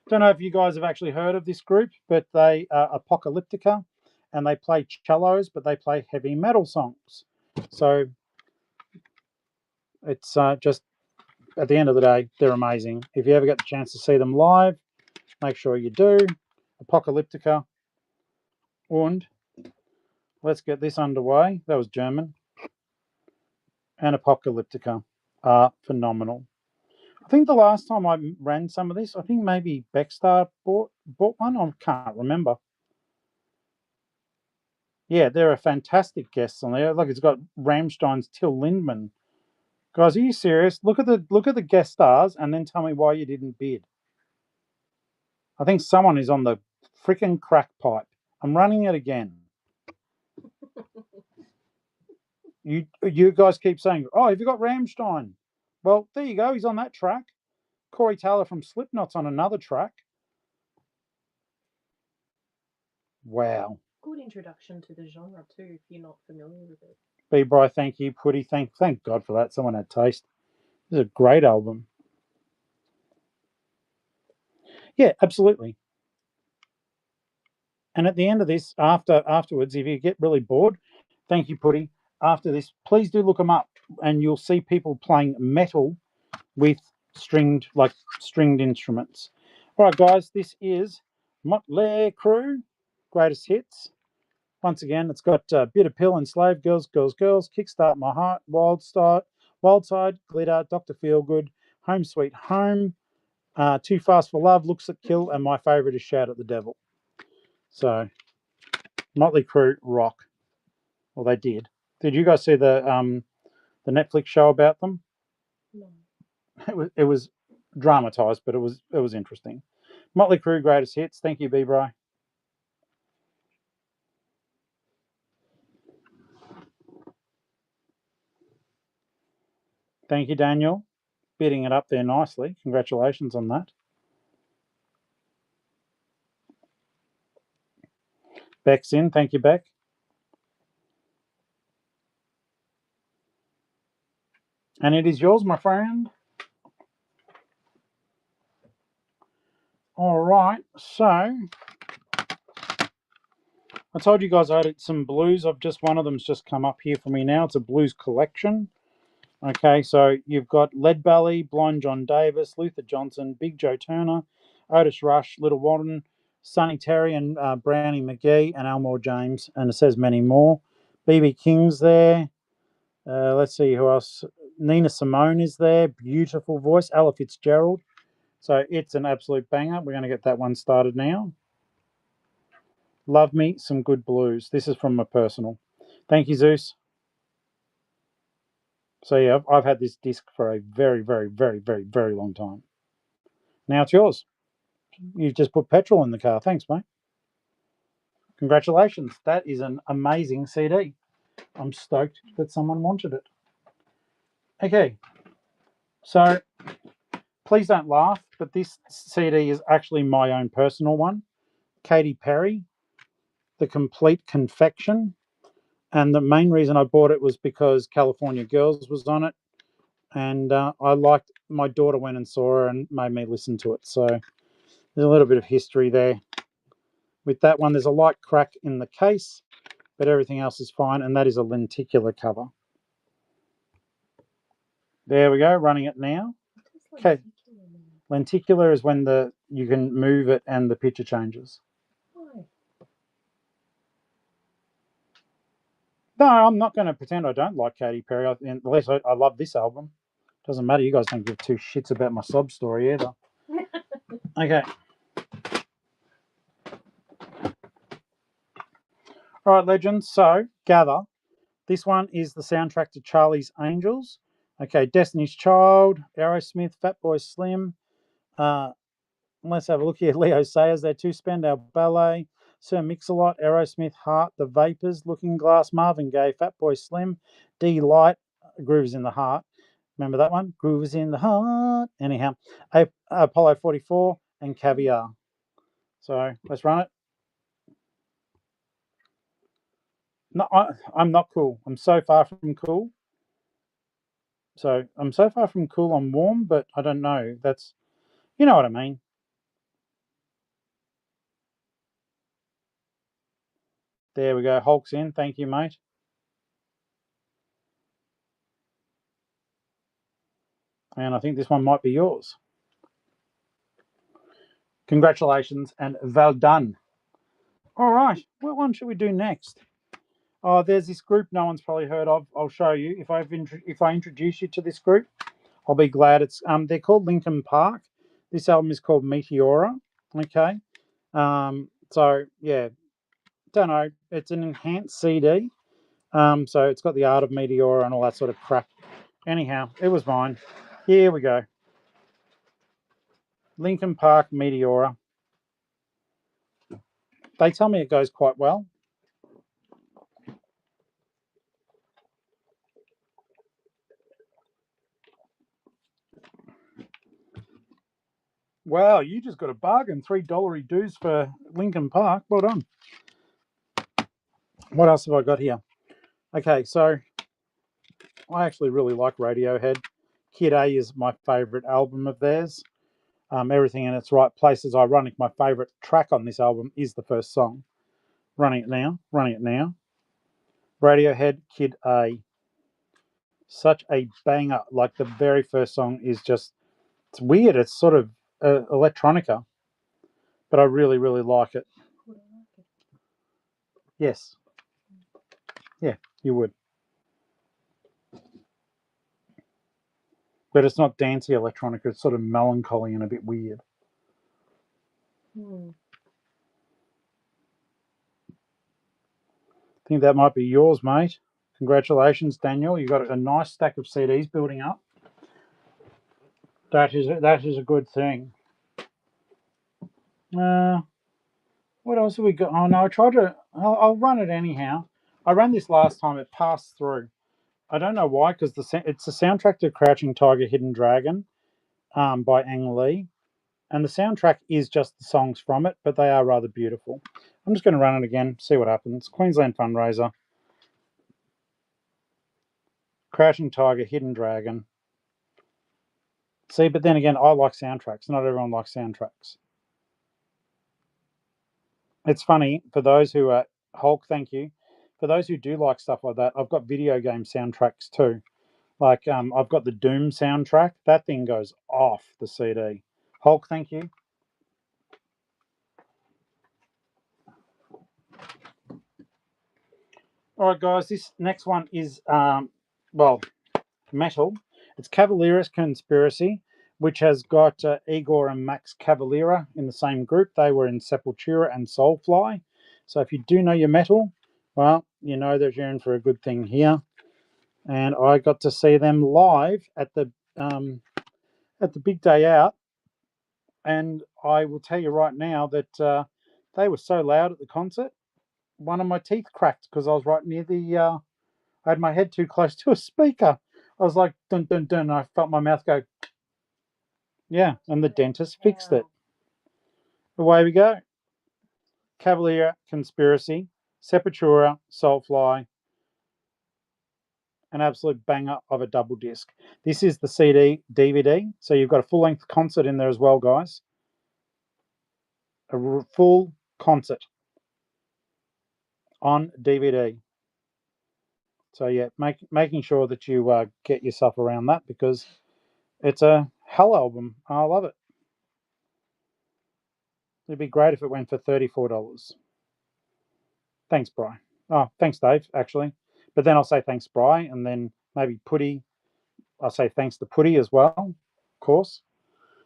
don't know if you guys have actually heard of this group, but they are Apocalyptica, and they play cellos, but they play heavy metal songs. So it's just, at the end of the day, they're amazing. If you ever get the chance to see them live, make sure you do. Apocalyptica. Und let's get this underway. That was German. And Apocalyptica are phenomenal. I think the last time I ran some of this, I think maybe Beckstar bought one. I can't remember. Yeah, there are fantastic guests on there. Like it's got Rammstein's Till Lindemann. Guys, are you serious? Look at the guest stars, and then tell me why you didn't bid. I think someone is on the freaking crack pipe. I'm running it again. You guys keep saying, "Oh, have you got Rammstein?" Well, there you go. He's on that track. Corey Taylor from Slipknot's on another track. Wow. Good introduction to the genre too, if you're not familiar with it. B-Bry, thank you. Putty, thank God for that. Someone had taste. This is a great album. Yeah, absolutely. And at the end of this, afterwards, if you get really bored, thank you, Putty. After this, please do look them up, and you'll see people playing metal with stringed instruments. All right, guys, this is Motley Crue, greatest hits. Once again, it's got Bitter Pill, Enslaved Girls, Girls, Girls, Kickstart My Heart, Wild Side, Glitter, Dr. Feelgood, Home Sweet Home, Too Fast for Love, Looks at Kill, and my favourite is Shout at the Devil. So Motley Crue rock. Well, they did. Did you guys see the Netflix show about them? No. It was dramatized, but it was interesting. Motley Crue greatest hits. Thank you, B-Bry. Thank you, Daniel. Bidding it up there nicely. Congratulations on that. Beck's in. Thank you, Beck. And it is yours, my friend. All right. So I told you guys I had some blues. One of them's just come up here for me now. It's a blues collection. Okay, so you've got Leadbelly, Blind John Davis, Luther Johnson, Big Joe Turner, Otis Rush, Little Walton, Sonny Terry, and Brownie McGee, and Elmore James, and it says many more. B.B. King's there. Let's see who else. Nina Simone is there. Beautiful voice. Ella Fitzgerald. So it's an absolute banger. We're going to get that one started now. Love me some good blues. This is from my personal. Thank you, Zeus. So yeah, I've had this disc for a very, very, very, very, very long time. Now it's yours. You've just put petrol in the car. Thanks, mate. Congratulations. That is an amazing CD. I'm stoked that someone wanted it. Okay. So please don't laugh, but this CD is actually my own personal one. Katy Perry, The Complete Confection. And the main reason I bought it was because California Girls was on it. And I liked, my daughter went and saw her and made me listen to it. So there's a little bit of history there. With that one, there's a light crack in the case, but everything else is fine. And that is a lenticular cover. There we go, running it now. Okay. Lenticular is when you can move it and the picture changes. No, I'm not going to pretend I don't like Katy Perry. Unless I love this album. Doesn't matter. You guys don't give two shits about my sob story either. Okay. All right, legends. So, gather. This one is the soundtrack to Charlie's Angels. Okay, Destiny's Child, Aerosmith, Fatboy Slim. Let's have a look here. Leo Sayers there too. Spandau Ballet, Sir Mix-a-Lot, Aerosmith, Heart, The Vapors, Looking Glass, Marvin Gaye, Fatboy Slim, D Light, Grooves in the Heart. Remember that one? Grooves in the Heart. Anyhow, Apollo 44 and Caviar. So let's run it. No, I'm not cool. I'm so far from cool. So I'm so far from cool. I'm warm, but I don't know. That's, you know what I mean. There we go. Hulk's in. Thank you, mate. And I think this one might be yours. Congratulations and well done. All right. What one should we do next? Oh, there's this group no one's probably heard of. I'll show you. If I introduce you to this group, I'll be glad. It's they're called Linkin Park. This album is called Meteora. Okay. So yeah, don't know. It's an enhanced CD. So it's got the art of Meteora and all that sort of crap. Anyhow, it was mine. Here we go. Linkin Park Meteora. They tell me it goes quite well. Wow, you just got a bargain. $3 dues for Linkin Park. Well done. What else have I got here? Okay, so I actually really like Radiohead. Kid A is my favourite album of theirs. Everything in its right place is ironic. My favourite track on this album is the first song. Running it now. Radiohead, Kid A. Such a banger. Like the very first song is just, it's weird. It's sort of electronica, but I really, really like it. Yes. Yeah, you would. But it's not dancey electronica. It's sort of melancholy and a bit weird. think that might be yours, mate. Congratulations, Daniel. You got a nice stack of CDs building up. That is a good thing. What else have we got? Oh no, I tried to. I'll run it anyhow. I ran this last time. It passed through. I don't know why, because it's the soundtrack to Crouching Tiger, Hidden Dragon, by Ang Lee, and the soundtrack is just the songs from it, but they are rather beautiful. I'm just going to run it again, see what happens. Queensland Fundraiser, Crouching Tiger, Hidden Dragon. See, but then again, I like soundtracks. Not everyone likes soundtracks. It's funny, for those who are Hulk, thank you. For those who do like stuff like that, I've got video game soundtracks too. Like I've got the Doom soundtrack. That thing goes off the CD. Hulk, thank you. All right, guys. This next one is well, metal. It's Cavalera's Conspiracy, which has got Igor and Max Cavalera in the same group. They were in Sepultura and Soulfly. So if you do know your metal, well, you know that you're in for a good thing here. And I got to see them live at the big day out, and I will tell you right now that they were so loud at the concert. One of my teeth cracked because I was right near the. I had my head too close to a speaker. I was like dun dun dun. And I felt my mouth go. Yeah, and the dentist fixed it. Away we go. Cavalera Conspiracy, Sepultura, Soulfly, an absolute banger of a double disc. This is the CD DVD, so you've got a full length concert in there as well, guys. A full concert on DVD. So yeah, making sure that you get yourself around that, because it's a hell album. I love it. It'd be great if it went for $34. Thanks, Bri. Oh, thanks, Dave, actually. But then I'll say thanks, Bri, and then maybe Putty. I'll say thanks to Putty as well, of course.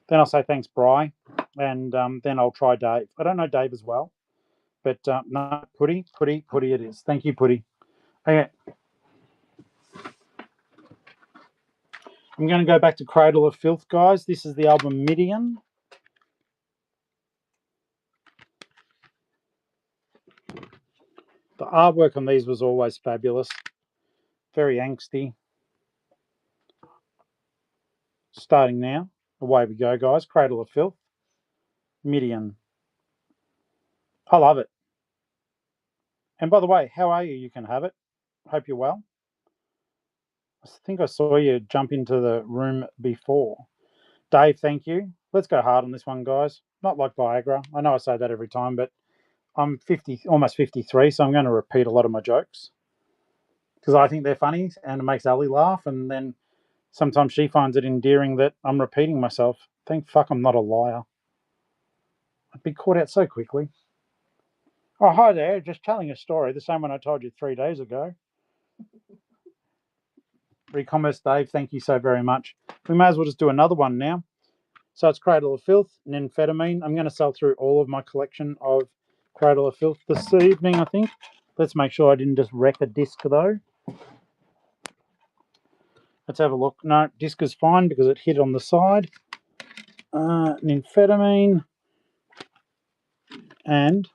Then I'll say thanks, Bri, and then I'll try Dave. I don't know Dave as well, but no, Putty it is. Thank you, Putty. Okay. I'm going to go back to Cradle of Filth, guys. This is the album Midian. The artwork on these was always fabulous. Very angsty. Starting now. Away we go, guys. Cradle of Filth. Midian. I love it. And by the way, how are you? You can have it. Hope you're well. I think I saw you jump into the room before. Dave, thank you. Let's go hard on this one, guys. Not like Viagra. I know I say that every time, but I'm almost 53, so I'm going to repeat a lot of my jokes because I think they're funny and it makes Ali laugh, and then sometimes she finds it endearing that I'm repeating myself. Thank fuck I'm not a liar. I'd be caught out so quickly. Oh, hi there. Just telling a story, the same one I told you 3 days ago. Recommerce Dave, thank you so very much. We may as well just do another one now. So it's Cradle of Filth, Nymphetamine. I'm going to sell through all of my collection of Cradle of Filth this evening, I think. Let's make sure I didn't just wreck a disc, though. Let's have a look. No, disc is fine because it hit on the side. Nymphetamine. And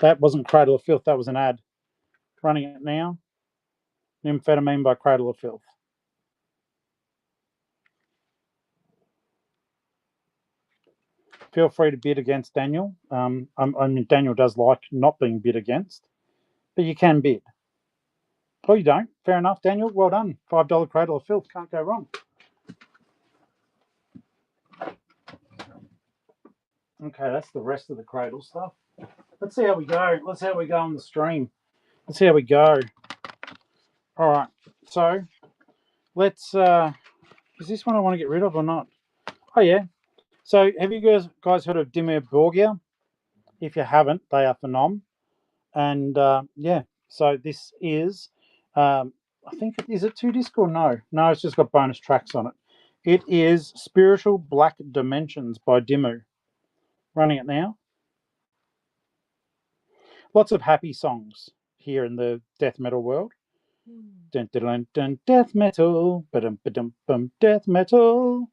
that wasn't Cradle of Filth, that was an ad. Running it now. Nymphetamine by Cradle of Filth. Feel free to bid against Daniel. I mean, Daniel does like not being bid against, but you can bid. Oh, you don't? Fair enough, Daniel. Well done. $5 Cradle of Filth. Can't go wrong. Okay, that's the rest of the Cradle stuff. Let's see how we go. Let's see how we go on the stream. Let's see how we go. All right. So let's. Is this one I want to get rid of or not? Oh yeah. So have you guys heard of Dimmu Borgir? If you haven't, they are phenom. And yeah. So this is. I think is it 2-disc or no? No, it's just got bonus tracks on it. It is Spiritual Black Dimensions by Dimmu. Running it now. Lots of happy songs here in the death metal world. Dun, dun, dun, dun, death metal, ba-dum, ba-dum, bum, death metal.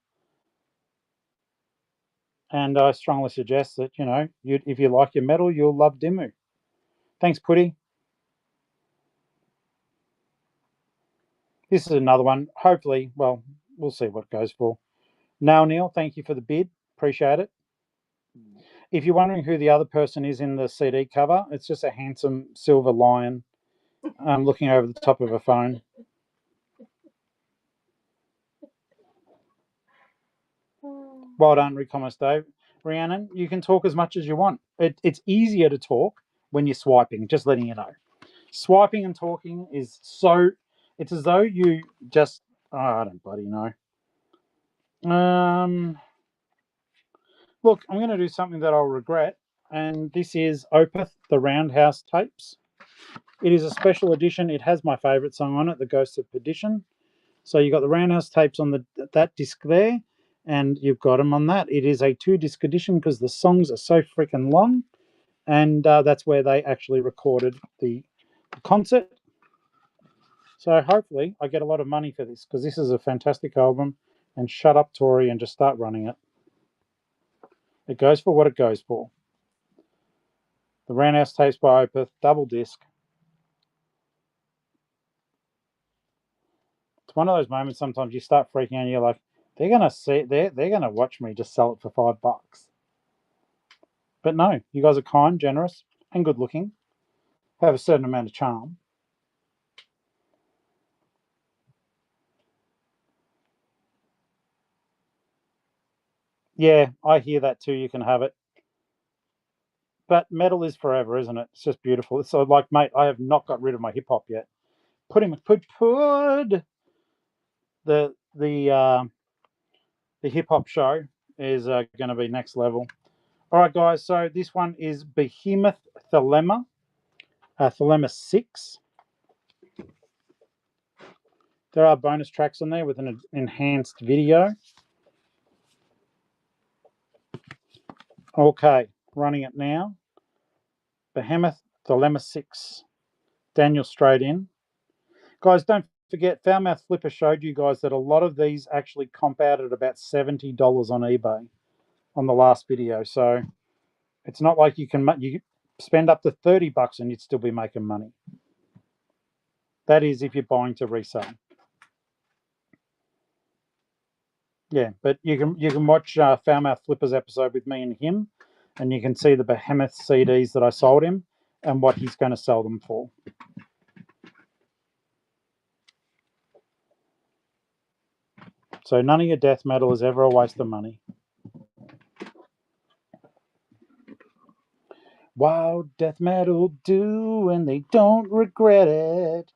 And I strongly suggest that, you know, if you like your metal, you'll love Dimmu. Thanks, Putty. This is another one. Hopefully, well, we'll see what it goes for. Now, Neil, thank you for the bid. Appreciate it. If you're wondering who the other person is in the CD cover, it's just a handsome silver lion looking over the top of a phone. Well done, Recommerce Dave. Rhiannon, you can talk as much as you want. It's easier to talk when you're swiping, just letting you know. Swiping and talking is so... It's as though you just... Oh, I don't bloody know. Look, I'm going to do something that I'll regret, and this is Opeth, the Roundhouse tapes. It is a special edition. It has my favourite song on it, The Ghost of Perdition. So you've got the Roundhouse tapes on that disc there, and you've got them on that. It is a 2-disc edition because the songs are so freaking long, and that's where they actually recorded the concert. So hopefully I get a lot of money for this, because this is a fantastic album, and shut up, Tori, and just start running it. It goes for what it goes for. The Roundhouse tapes by Opeth, double disc. It's one of those moments sometimes you start freaking out and you're like, they're gonna watch me just sell it for $5. But no, you guys are kind, generous, and good looking. Have a certain amount of charm. Yeah, I hear that too. You can have it. But metal is forever, isn't it? It's just beautiful. It's so like, mate, I have not got rid of my hip hop yet. Put the hip hop show is going to be next level. All right, guys. So this one is Behemoth Thelema, Thelema 6. There are bonus tracks on there with an enhanced video. Okay, running it now. Behemoth Thelema 6. Daniel straight in. Guys, don't forget, Foulmouth-Flipper showed you guys that a lot of these actually comp out at about $70 on eBay on the last video. So it's not like you spend up to $30 and you'd still be making money. That is if you're buying to resell. Yeah, but you can watch Foulmouth-Flipper's episode with me and him, and you can see the Behemoth CDs that I sold him and what he's going to sell them for. So none of your death metal is ever a waste of money. Wild death metal do, and they don't regret it.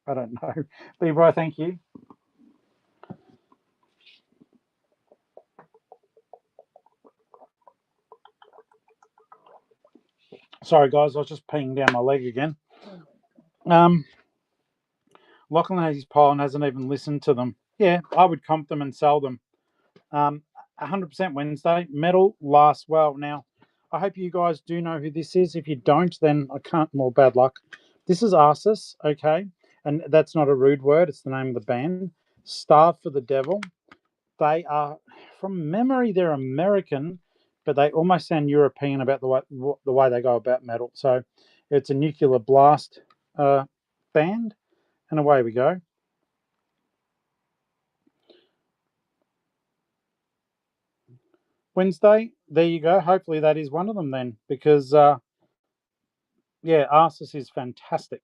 I don't know. Leroy, thank you. Sorry, guys, I was just peeing down my leg again. Lachlan has his pile and hasn't even listened to them. Yeah, I would comp them and sell them. 100% Wednesday. Metal lasts well. Now, I hope you guys do know who this is. If you don't, then I can't, more bad luck. This is Arsis, okay? And that's not a rude word. It's the name of the band. Starve for the Devil. They are, from memory, they're American, but they almost sound European about the way they go about metal. So it's a nuclear blast band, and away we go. Wednesday, there you go. Hopefully that is one of them then, because yeah, Arsis is fantastic.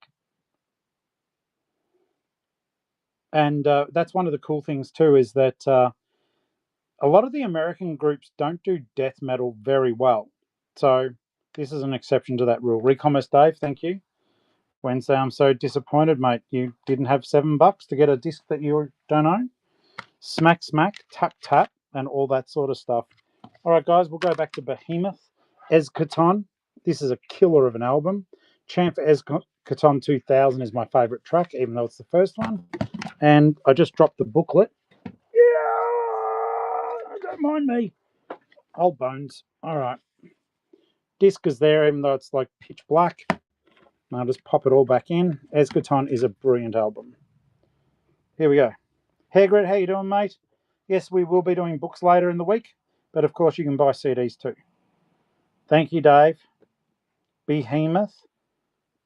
And that's one of the cool things too, is that a lot of the American groups don't do death metal very well. So this is an exception to that rule. Recommerce Dave, thank you. Wednesday, I'm so disappointed, mate. You didn't have $7 to get a disc that you don't own. Smack, smack, tap, tap, and all that sort of stuff. All right, guys, we'll go back to Behemoth. Eschaton. This is a killer of an album. Champ for Eschaton 2000 is my favourite track, even though it's the first one. And I just dropped the booklet. Yeah, don't mind me. Old bones. All right. disc is there, even though it's like pitch black. And I'll just pop it all back in. Eschaton is a brilliant album. Here we go. Hagrid, how you doing, mate? Yes, we will be doing books later in the week, but of course you can buy CDs too. Thank you, Dave. Behemoth.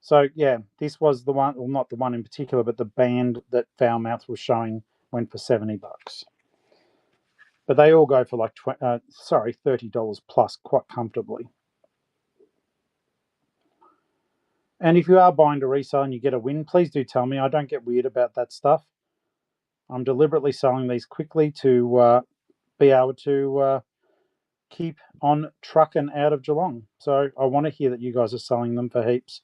So yeah, this was the one, well, not the one in particular, but the band that Foulmouth was showing went for $70. But they all go for like $30 plus quite comfortably. And if you are buying to resell and you get a win, please do tell me. I don't get weird about that stuff. I'm deliberately selling these quickly to be able to keep on trucking out of Geelong. So I want to hear that you guys are selling them for heaps.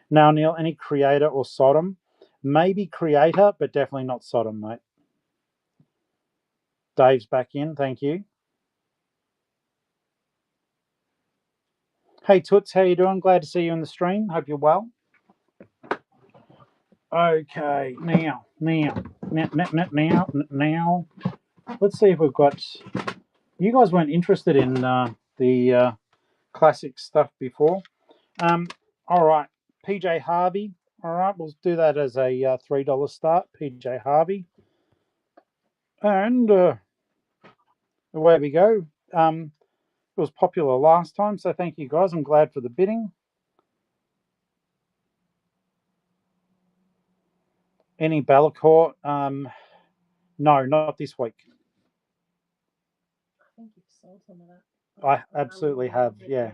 Now, Neil, any Creator or Sodom? Maybe Creator, but definitely not Sodom, mate. Dave's back in. Thank you. Hey, Toots, how you doing? Glad to see you in the stream. Hope you're well. Okay, now. Let's see if we've got... You guys weren't interested in the classic stuff before. All right, PJ Harvey. All right, we'll do that as a $3 start, PJ Harvey. And away we go. It was popular last time, so thank you guys. I'm glad for the bidding. Any Ballacourt? No, not this week. I think you've sold some of that. I absolutely have, yeah.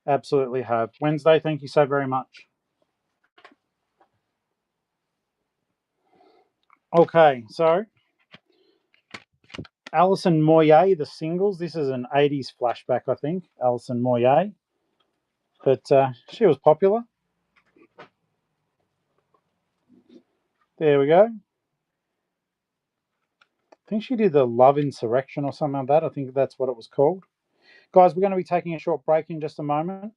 Absolutely have. Wednesday, thank you so very much. Okay, so Alison Moyet, the singles. This is an 80s flashback, I think. Alison Moyet. But she was popular. There we go. I think she did the Love Insurrection or something like that. I think that's what it was called. Guys, we're going to be taking a short break in just a moment.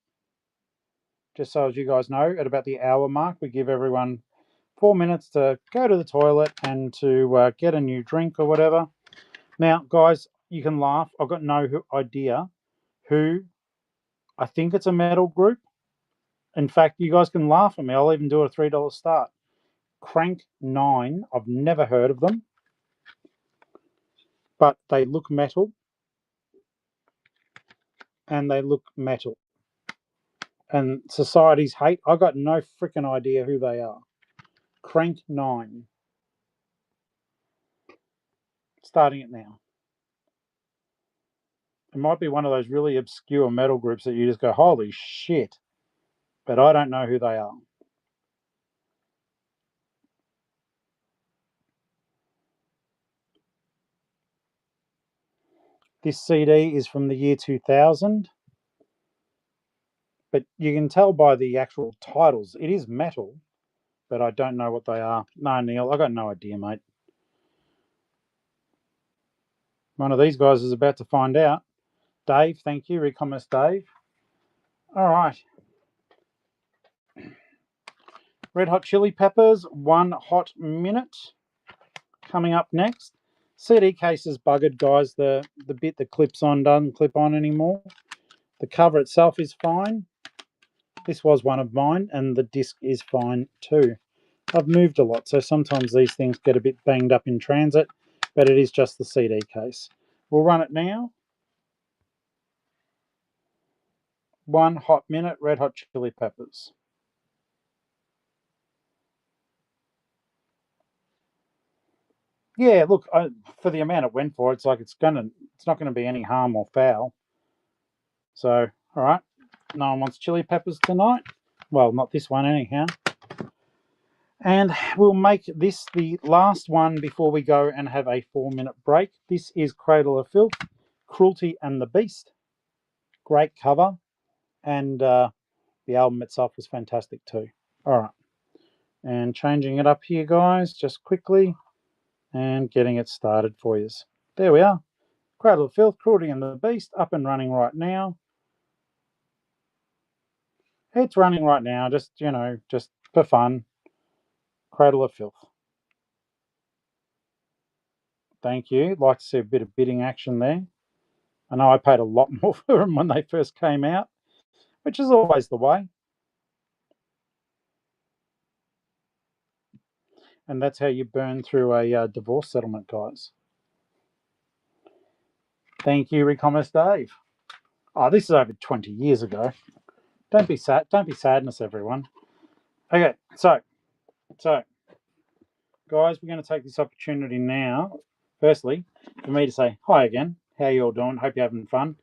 Just so as you guys know, at about the hour mark, we give everyone 4 minutes to go to the toilet and to get a new drink or whatever. Now, guys, you can laugh. I've got no idea who. I think it's a metal group. In fact, you guys can laugh at me. I'll even do a $3 start. Crank 9. I've never heard of them. But they look metal. And they look metal. And Society's Hate. I got no freaking idea who they are. Crank 9. Starting it now. It might be one of those really obscure metal groups that you just go, holy shit. But I don't know who they are. This CD is from the year 2000. But you can tell by the actual titles, it is metal. But I don't know what they are. No, Neil, I got no idea, mate. One of these guys is about to find out. Dave, thank you. Recommerce Dave. All right. Red Hot Chili Peppers, One Hot Minute. Coming up next. CD case is buggered, guys. The bit that clips on doesn't clip on anymore. The cover itself is fine. This was one of mine, and the disc is fine too. I've moved a lot, so sometimes these things get a bit banged up in transit, but it is just the CD case. We'll run it now. One Hot Minute, Red Hot Chili Peppers. Yeah, look, for the amount it went for, it's like it's not gonna be any harm or foul. So, all right, no one wants chili peppers tonight. Well, not this one anyhow. And we'll make this the last one before we go and have a 4-minute break. This is Cradle of Filth, Cruelty and the Beast. Great cover, and the album itself was fantastic too. All right, and changing it up here, guys, just quickly. And getting it started for you. There we are. Cradle of Filth, Cruelty and the Beast, up and running right now. It's running right now, just for fun. Cradle of Filth. Thank you. Like to see a bit of bidding action there. I know I paid a lot more for them when they first came out, which is always the way. And that's how you burn through a divorce settlement, guys. Thank you, Recommerce Dave. Oh, this is over 20 years ago. Don't be sad. Don't be sadness, everyone. Okay, so, guys, we're going to take this opportunity now, firstly, for me to say hi again. How you all doing? Hope you're having fun.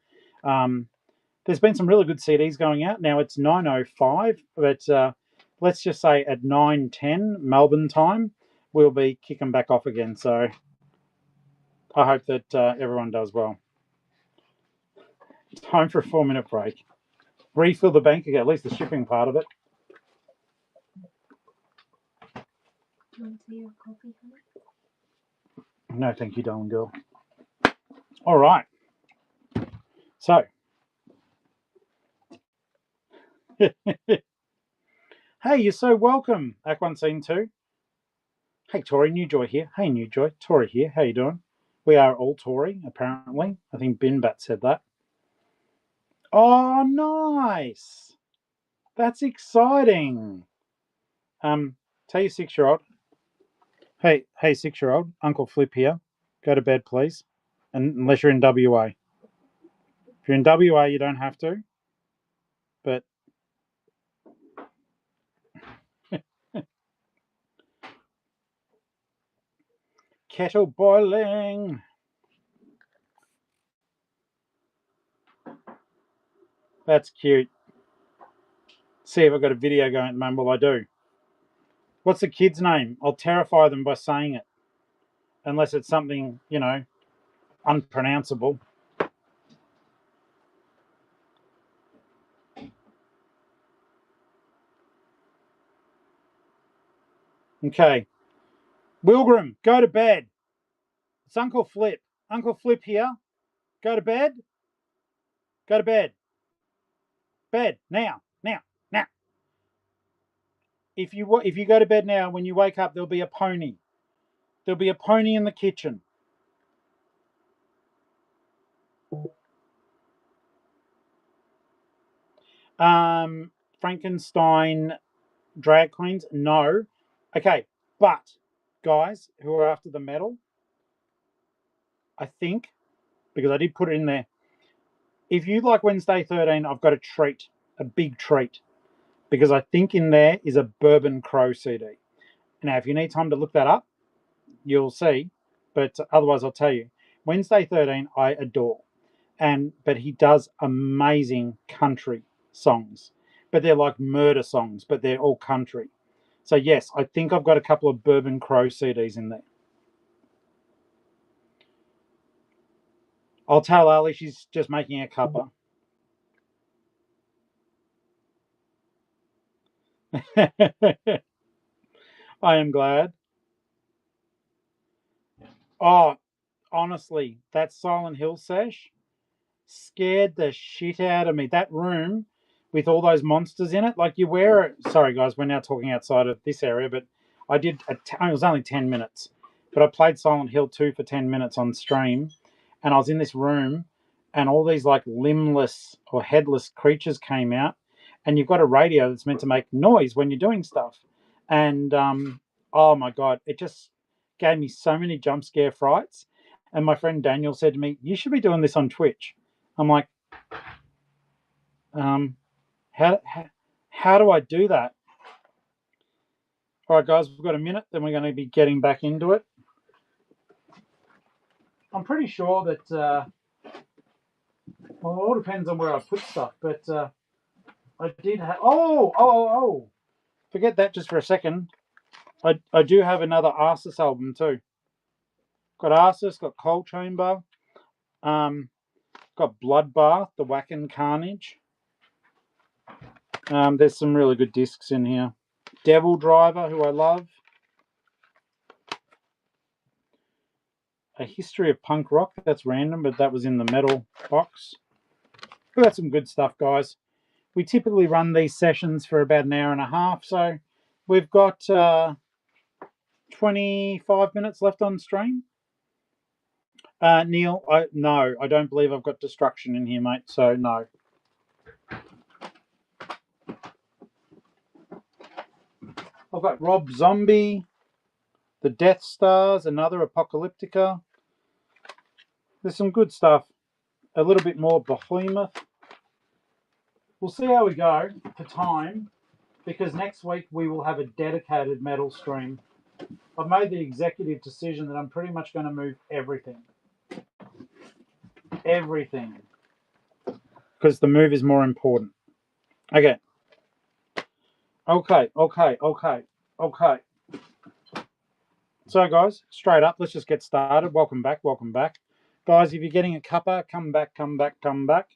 There's been some really good CDs going out. Now it's 9:05, but let's just say at 9:10 Melbourne time, we'll be kicking back off again. So I hope that everyone does well. Time for a 4-minute break. Refill the bank account, at least the shipping part of it. Do you want to see your coffee, honey? No, thank you, darling girl. All right. So, hey, you're so welcome, Act 1 Scene 2. Hey, Tori, New Joy here. Hey, New Joy. Tori here. How you doing? We are all Tori, apparently. I think Binbat said that. Oh, nice. That's exciting. Tell your 6-year-old. Hey, 6-year-old. Uncle Flip here. Go to bed, please. Unless you're in WA. If you're in WA, you don't have to. But kettle boiling. That's cute. See if I've got a video going at the moment. Well, I do. What's the kid's name? I'll terrify them by saying it. Unless it's something, unpronounceable. Okay. Wilgram, go to bed. It's Uncle Flip. Uncle Flip here. Go to bed. Go to bed. Bed now. If you go to bed now, when you wake up, there'll be a pony. There'll be a pony in the kitchen. Frankenstein drag queens? No. Okay, but guys who are after the medal, I think, because I did put it in there, if you like Wednesday 13, I've got a treat, a big treat, because I think in there is a Bourbon Crow CD. Now, if you need time to look that up, you'll see, but otherwise I'll tell you. Wednesday 13, I adore. But he does amazing country songs, but they're like murder songs, but they're all country. So yes, I think I've got a couple of Bourbon Crow CDs in there. I'll tell Ali she's just making a cuppa. I am glad. Oh, honestly, that Silent Hill sesh scared the shit out of me. That room with all those monsters in it, like you wear it. Sorry, guys, we're now talking outside of this area, but I did. It was only 10 minutes, but I played Silent Hill 2 for 10 minutes on stream, and I was in this room, and all these like limbless or headless creatures came out, and you've got a radio that's meant to make noise when you're doing stuff, and oh my god, it just gave me so many jump scare frights. And my friend Daniel said to me, "You should be doing this on Twitch." I'm like, how do I do that? All right, guys, we've got a minute, then we're going to be getting back into it. I'm pretty sure that, well, it all depends on where I put stuff, but I did have, forget that just for a second. I do have another Arsis album too. Got Arsis, got Coal Chamber, got Bloodbath, The Whack and Carnage. There's some really good discs in here. Devil Driver, who I love. A History of Punk Rock. That's random, but that was in the metal box. We've got some good stuff, guys. We typically run these sessions for about an hour and a half, so we've got 25 minutes left on stream. Neil, no, I don't believe I've got destruction in here, mate. So no. I've got Rob Zombie, the Death Stars, another Apocalyptica. There's some good stuff. A little bit more Behemoth. We'll see how we go for time, because next week we will have a dedicated metal stream. I've made the executive decision that I'm pretty much going to move everything. Everything. Because the move is more important. Okay. Okay. So, guys, straight up, let's just get started. Welcome back. Guys, if you're getting a cuppa, come back.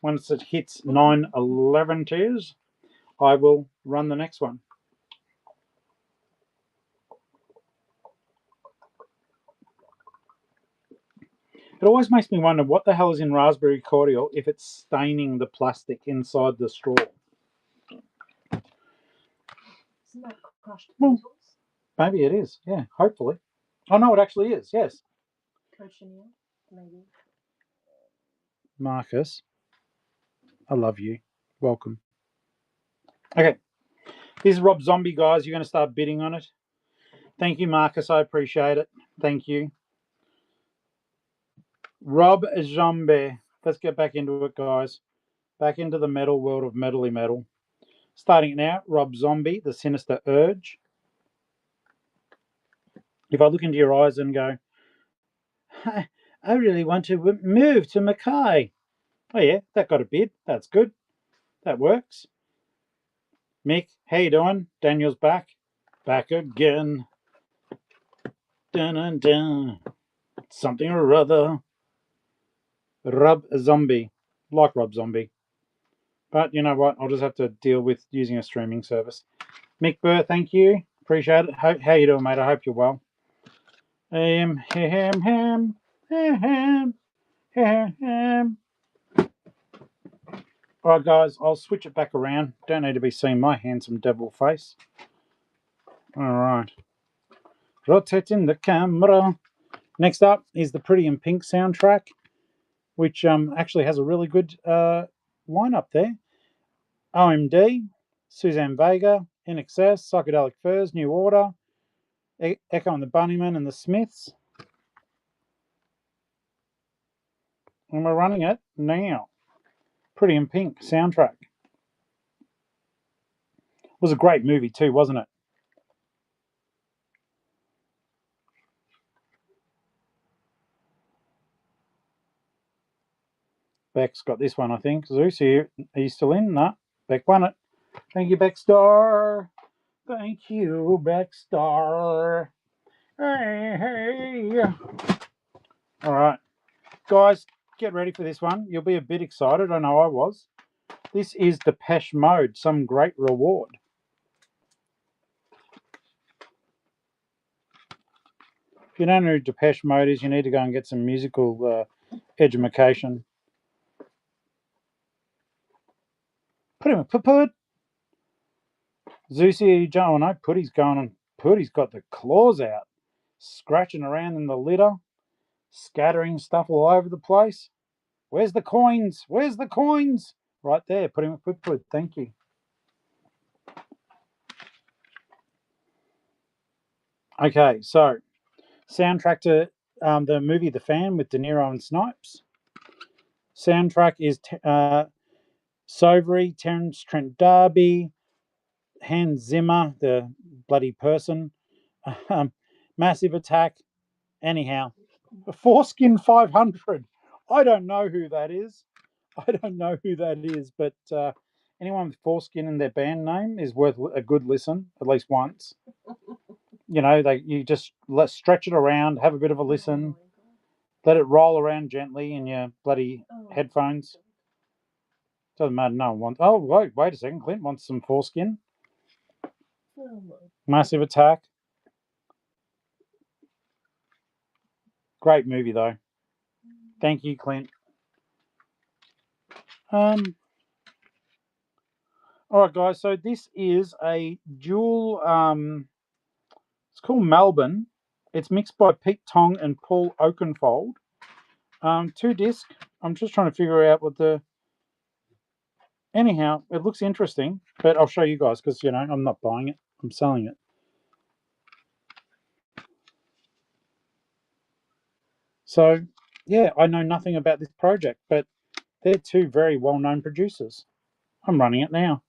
Once it hits 9:11 tears, I will run the next one. It always makes me wonder what the hell is in raspberry cordial if it's staining the plastic inside the straw. Isn't that crushed Well, metals? Maybe it is, yeah, hopefully. Oh, no, it actually is, yes. Cochineal, maybe. Marcus, I love you. Welcome. Okay, this is Rob Zombie, guys. You're going to start bidding on it. Thank you, Marcus. I appreciate it. Thank you. Rob Zombie. Let's get back into it, guys. Back into the metal world of metally metal. Starting now, Rob Zombie, the Sinister Urge. If I look into your eyes and go, I really want to move to Mackay. Oh, yeah, that got a bid. That's good. That works. Mick, how you doing? Daniel's back. Back again. Dun, dun, dun. Something or other. Rob Zombie. Like Rob Zombie. But you know what? I'll just have to deal with using a streaming service. Mick Burr, thank you. Appreciate it. How you doing, mate? I hope you're well. Ham. All right, guys, I'll switch it back around. Don't need to be seeing my handsome devil face. All right. Rotating the camera. Next up is the Pretty in Pink soundtrack, which actually has a really good lineup there. OMD, Suzanne Vega, INXS, Psychedelic Furs, New Order, Echo and the Bunnymen and the Smiths. And we're running it now. Pretty in Pink soundtrack. It was a great movie too, wasn't it? Beck's got this one, I think. Zeus, are you still in? No, Beck won it. Thank you, Beckstar. Thank you, Beckstar. Hey. All right, guys, get ready for this one. You'll be a bit excited. I know I was. This is Depeche Mode, Some Great Reward. If you don't know who Depeche Mode is, you need to go and get some musical education. Put. Zeusy, Joe, no, Putty's going on. Putty's got the claws out, scratching around in the litter, scattering stuff all over the place. Where's the coins? Where's the coins? Right there. Put. Thank you. Okay, so soundtrack to the movie The Fan with De Niro and Snipes. Soundtrack is Sovery, Terence Trent D'Arby, Hans Zimmer, the bloody person, Massive Attack. Anyhow, Foreskin 500. I don't know who that is. But anyone with foreskin in their band name is worth a good listen, at least once. You know, you just stretch it around, have a bit of a listen, let it roll around gently in your bloody headphones. Doesn't matter, no one wants. Oh, wait a second. Clint wants some foreskin. Massive Attack. Great movie, though. Thank you, Clint. All right, guys. So this is a dual. It's called Melbourne. It's mixed by Pete Tong and Paul Oakenfold. 2 disc. I'm just trying to figure out what the... Anyhow, it looks interesting, but I'll show you guys because, you know, I'm not buying it. I'm selling it. So, yeah, I know nothing about this project, but they're 2 very well-known producers. I'm running it now.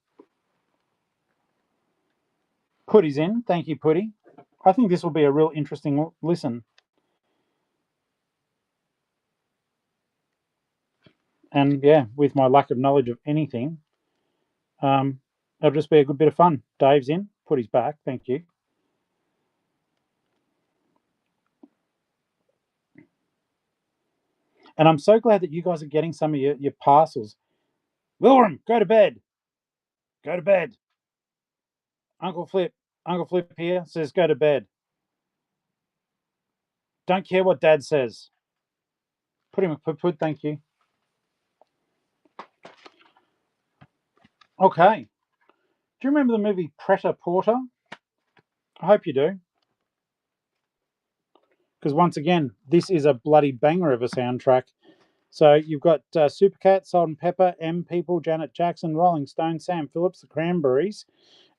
Putty's in. Thank you, Putty. I think this will be a real interesting listen. And, yeah, with my lack of knowledge of anything, it'll just be a good bit of fun. Dave's in. Putty's back. Thank you. And I'm so glad that you guys are getting some of your parcels. Wilram, go to bed. Go to bed. Uncle Flip here says go to bed. Don't care what Dad says. Put him a put, thank you. Okay. Do you remember the movie Pret-a-Porter? I hope you do. Because once again, this is a bloody banger of a soundtrack. So you've got Supercat, Salt and Pepper, M People, Janet Jackson, Rolling Stone, Sam Phillips, The Cranberries.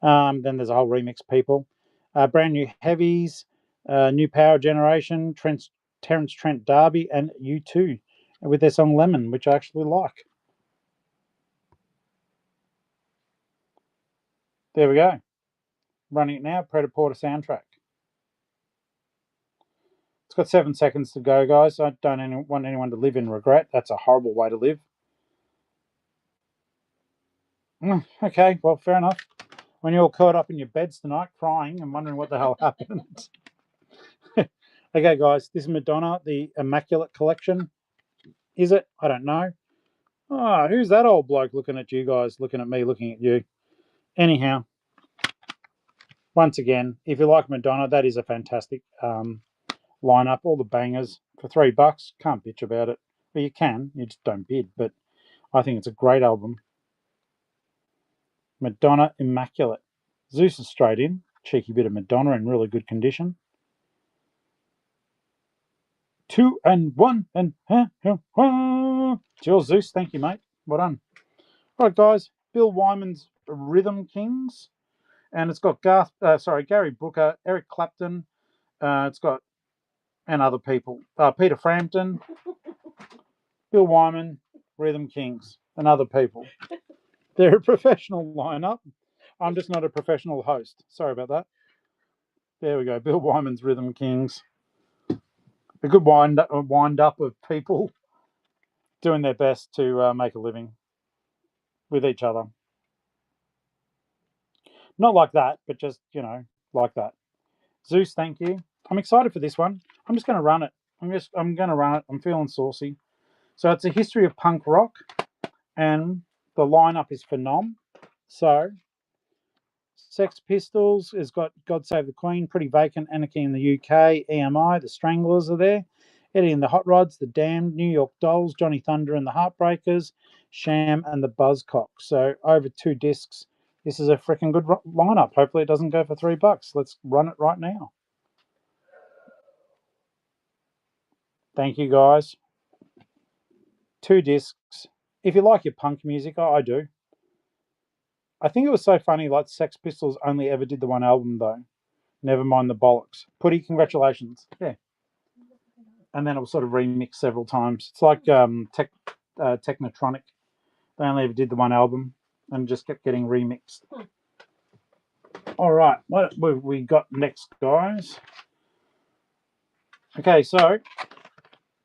Then there's a whole remix, people. Brand New Heavies, New Power Generation, Terence Trent D'Arby, and U2 with their song Lemon, which I actually like. There we go. Running it now, Pret-a-Porter soundtrack. It's got 7 seconds to go, guys. I don't want anyone to live in regret. That's a horrible way to live. Okay, well, fair enough. When you're all caught up in your beds tonight, crying and wondering what the hell happened. Okay, guys, this is Madonna, the Immaculate Collection. Is it? I don't know. Oh, who's that old bloke looking at you guys, looking at me, looking at you? Anyhow, once again, if you like Madonna, that is a fantastic lineup. All the bangers for $3. Can't bitch about it. Well, you can. You just don't bid. But I think it's a great album. Madonna Immaculate. Zeus is straight in. Cheeky bit of Madonna in really good condition. 2 and 1 and it's yours, Zeus. Thank you, mate. Well done. All right, guys. Bill Wyman's Rhythm Kings, and it's got Gary Brooker, Eric Clapton. It's got and other people. Peter Frampton, Bill Wyman, Rhythm Kings, and other people. They're a professional lineup. I'm just not a professional host. Sorry about that. There we go. Bill Wyman's Rhythm Kings. A good wind up of people doing their best to make a living with each other. Not like that, but just, you know, like that. Zeus, thank you. I'm excited for this one. I'm just going to run it. I'm going to run it. I'm feeling saucy. So it's a history of punk rock, and the lineup is phenom. So Sex Pistols has got God Save the Queen, Pretty Vacant, Anarchy in the UK, EMI, the Stranglers are there, Eddie and the Hot Rods, the Damned, New York Dolls, Johnny Thunder and the Heartbreakers, Sham and the Buzzcocks. So over 2 discs. This is a freaking good lineup. Hopefully it doesn't go for $3. Let's run it right now. Thank you, guys. 2 discs. If you like your punk music, I do. I think it was so funny, like Sex Pistols only ever did the one album, though. Never mind the bollocks. Putty, congratulations. Yeah. And then it was sort of remixed several times. It's like Technotronic. They only ever did the one album and just kept getting remixed. All right, what have we got next, guys? Okay, so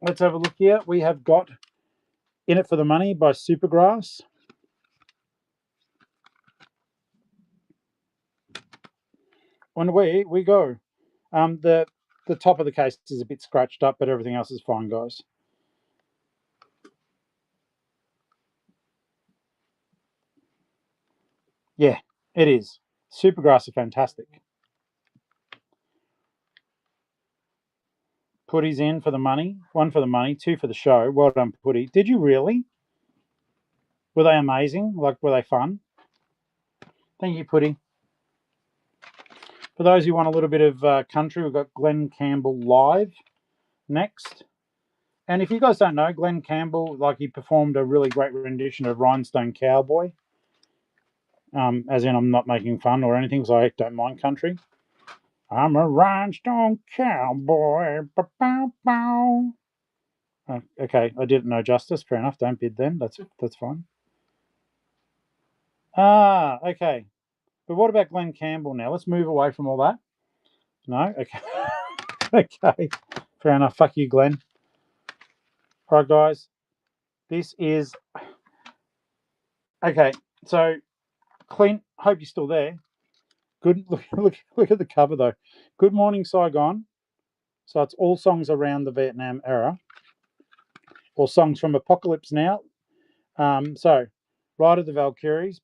let's have a look here. We have got In It for the Money by Supergrass. On away we go. The top of the case is a bit scratched up, but everything else is fine, guys. Yeah, it is. Supergrass are fantastic. Putty's in for the money. 1 for the money, 2 for the show. Well done, Putty. Did you really? Were they amazing? Like, were they fun? Thank you, Putty. For those who want a little bit of country, we've got Glenn Campbell live next. And if you guys don't know, Glenn Campbell, like he performed a really great rendition of Rhinestone Cowboy. As in, I'm not making fun or anything, because I don't mind country. I'm a rhinestone cowboy. Bow, bow. Okay, I didn't know justice. Fair enough. Don't bid then. That's fine. Okay. But what about Glenn Campbell now? Let's move away from all that. No? Okay. Okay. Fair enough. Fuck you, Glenn. All right, guys. This is... Okay. So, Clint, hope you're still there. Good. Look at the cover, though. Good Morning, Saigon. So it's all songs around the Vietnam era. Or songs from Apocalypse Now. So, Ride of the Valkyries.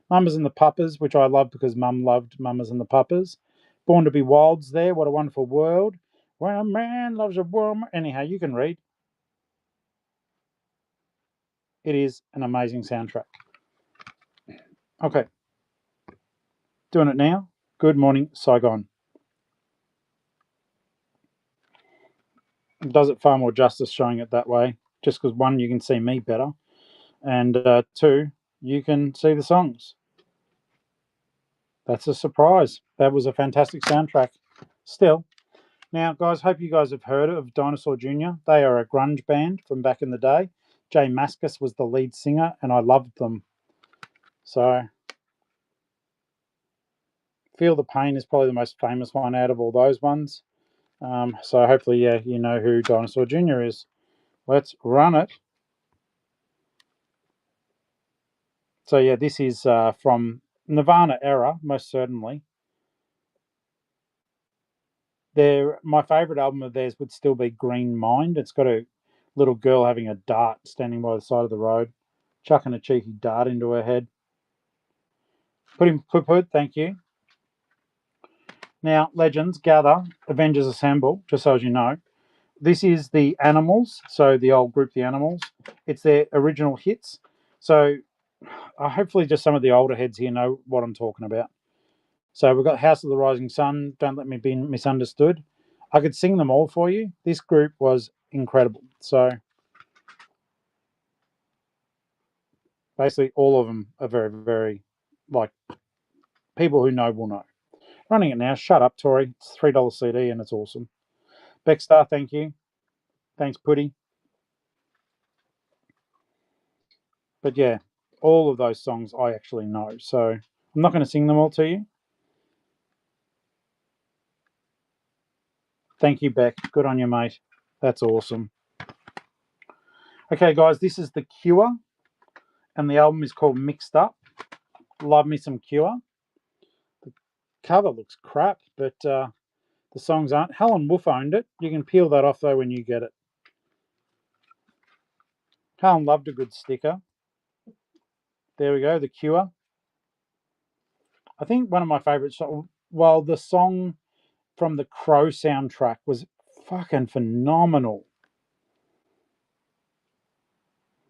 Mamas and the Puppers, which I love because Mum loved Mamas and the Puppers. Born to be Wild's there. What a Wonderful World. When a man loves a woman. Anyhow, you can read. It is an amazing soundtrack. Okay. Doing it now. Good Morning, Saigon. It does it far more justice showing it that way. Just because, one, you can see me better. And two, you can see the songs. That's a surprise. That was a fantastic soundtrack. Still. Now, guys, hope you guys have heard of Dinosaur Jr. They are a grunge band from back in the day. Jay Mascis was the lead singer, and I loved them. So, Feel the Pain is probably the most famous one out of all those ones. So hopefully, yeah, you know who Dinosaur Jr. is. Let's run it. So, yeah, this is from Nirvana era, most certainly. My favourite album of theirs would still be Green Mind. It's got a little girl having a dart standing by the side of the road, chucking a cheeky dart into her head. Put, thank you. Now, Legends, gather, Avengers assemble, just so as you know. This is the Animals, so the old group, the Animals. It's their original hits. So hopefully just some of the older heads here know what I'm talking about. So we've got House of the Rising Sun, Don't Let Me Be Misunderstood. I could sing them all for you. This group was incredible. So basically all of them are very, very, like, people who know will know. Running it now. Shut up, Tori. It's a $3 CD and it's awesome. Beckstar, thank you. Thanks, Putty. But yeah, all of those songs I actually know. So I'm not going to sing them all to you. Thank you, Beck. Good on you, mate. That's awesome. Okay, guys, this is The Cure, and the album is called Mixed Up. Love me some Cure. The cover looks crap, but the songs aren't. Helen Wolf owned it. You can peel that off, though, when you get it. Helen loved a good sticker. There we go, The Cure. I think one of my favourites, well, the song from the Crow soundtrack was fucking phenomenal.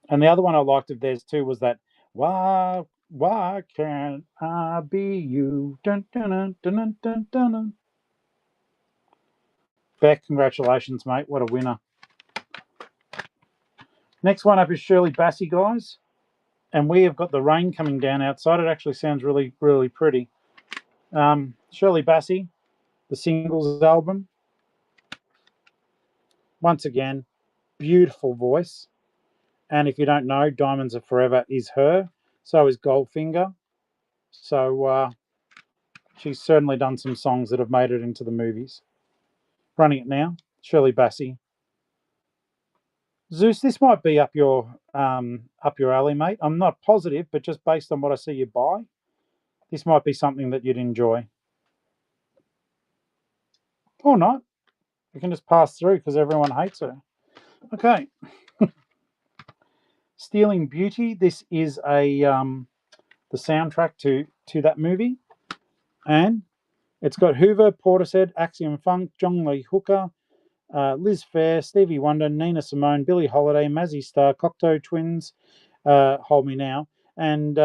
And the other one I liked of theirs too was that why can't I be you? Dun, dun, dun, dun, dun, dun, dun. Beck, congratulations, mate. What a winner. Next one up is Shirley Bassey, guys. And we have got the rain coming down outside. It actually sounds really, really pretty. Shirley Bassey, the singles album. Once again, beautiful voice. And if you don't know, Diamonds Are Forever is her. So is Goldfinger. So she's certainly done some songs that have made it into the movies. Running it now, Shirley Bassey. Zeus, this might be up your alley, mate. I'm not positive, but just based on what I see you buy, this might be something that you'd enjoy. Or not. You can just pass through because everyone hates her. Okay. Stealing Beauty. This is the soundtrack to that movie, and it's got Hoover, Portishead, Axiom Funk, John Lee Hooker, Liz Phair, Stevie Wonder, Nina Simone, Billie Holiday, Mazzy Star, Cocteau Twins, Hold Me Now, and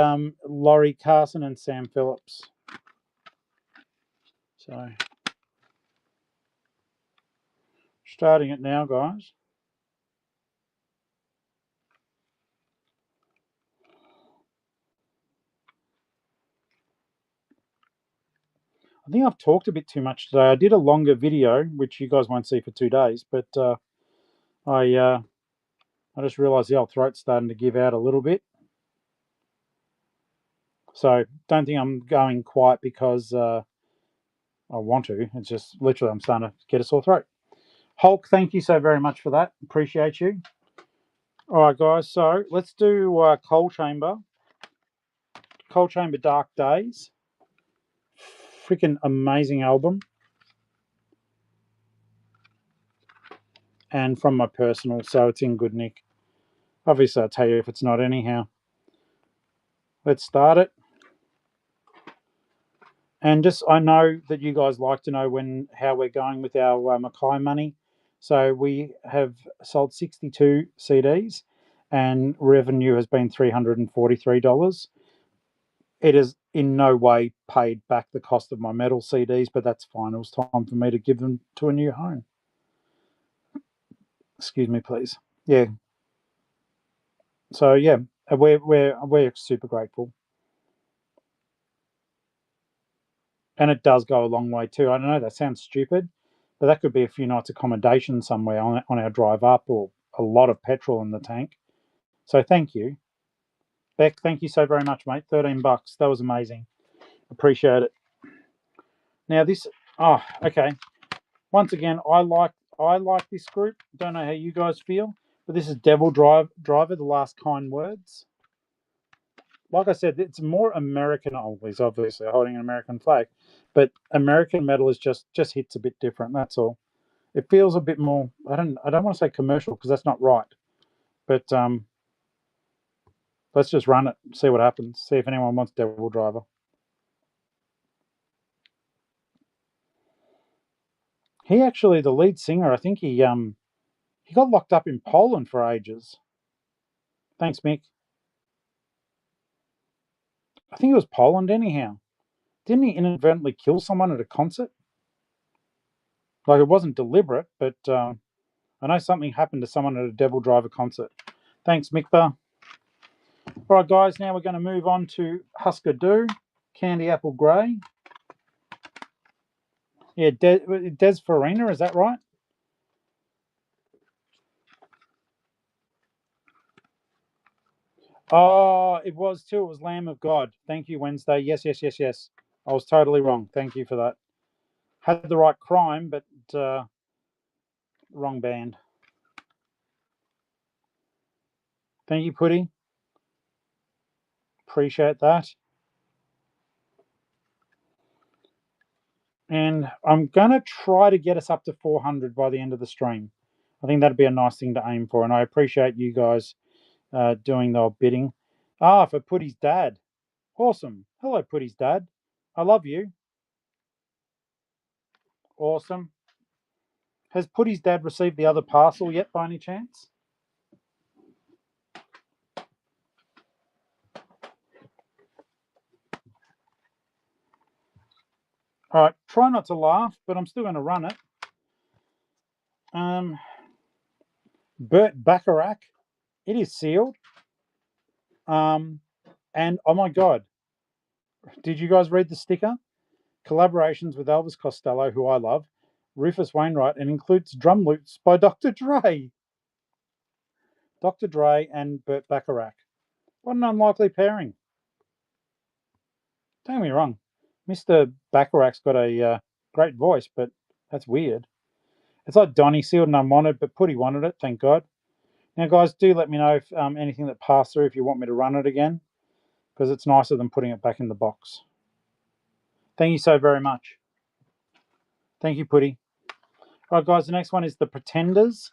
Laurie Carson and Sam Phillips. So Starting it now, guys. I think I've talked a bit too much today. I did a longer video, which you guys won't see for 2 days, but I just realised the old throat's starting to give out a little bit. So don't think I'm going quiet because I want to. It's just literally I'm starting to get a sore throat. Hulk, thank you so very much for that. Appreciate you. All right, guys. So let's do Coal Chamber. Coal Chamber Dark Days. Freaking amazing album. And from my personal, so it's in good nick. Obviously, I'll tell you if it's not anyhow. Let's start it. And just, I know that you guys like to know how we're going with our Mackay money. So we have sold 62 CDs and revenue has been $343. It has in no way paid back the cost of my metal CDs, but that's fine. It was time for me to give them to a new home. Excuse me, please. Yeah. So yeah, we're super grateful. And it does go a long way too. I don't know, that sounds stupid, but that could be a few nights accommodation somewhere on our drive up, or a lot of petrol in the tank. So thank you. Beck, thank you so very much, mate. $13. That was amazing. Appreciate it. Now this, okay. Once again, I like this group. Don't know how you guys feel, but this is Devil Driver, The Last Kind Words. Like I said, it's more American. Always, obviously holding an American flag, but American metal is just hits a bit different. That's all. It feels a bit more. I don't want to say commercial because that's not right. But let's just run it. See what happens. See if anyone wants Devil Driver. He actually, the lead singer, I think he got locked up in Poland for ages. Thanks, Mick. I think it was Poland anyhow. Didn't he inadvertently kill someone at a concert? Like, it wasn't deliberate, but I know something happened to someone at a Devil Driver concert. Thanks, Mickbar. All right, guys, now we're going to move on to Husker Du, Candy Apple Grey. Yeah, Des Farina, is that right? Oh, it was too. It was Lamb of God. Thank you, Wednesday. Yes. I was totally wrong. Thank you for that. Had the right crime, but wrong band. Thank you, Putty. Appreciate that. And I'm going to try to get us up to 400 by the end of the stream. I think that'd be a nice thing to aim for. And I appreciate you guys doing the bidding. For Putty's dad. Awesome. Hello, Putty's dad. I love you. Awesome. Has Putty's dad received the other parcel yet by any chance? All right, try not to laugh, but I'm still going to run it. Burt Bacharach, it is sealed. And oh my God, did you guys read the sticker? Collaborations with Elvis Costello, who I love, Rufus Wainwright, and includes drum loops by Dr. Dre. Dr. Dre and Burt Bacharach. What an unlikely pairing. Don't get me wrong, Mr. Bacharach's got a great voice, but that's weird. It's like Donnie sealed and unwanted, but Putty wanted it, thank God. Now, guys, do let me know if anything that passed through, if you want me to run it again, because it's nicer than putting it back in the box. Thank you so very much. Thank you, Putty. All right, guys, the next one is The Pretenders,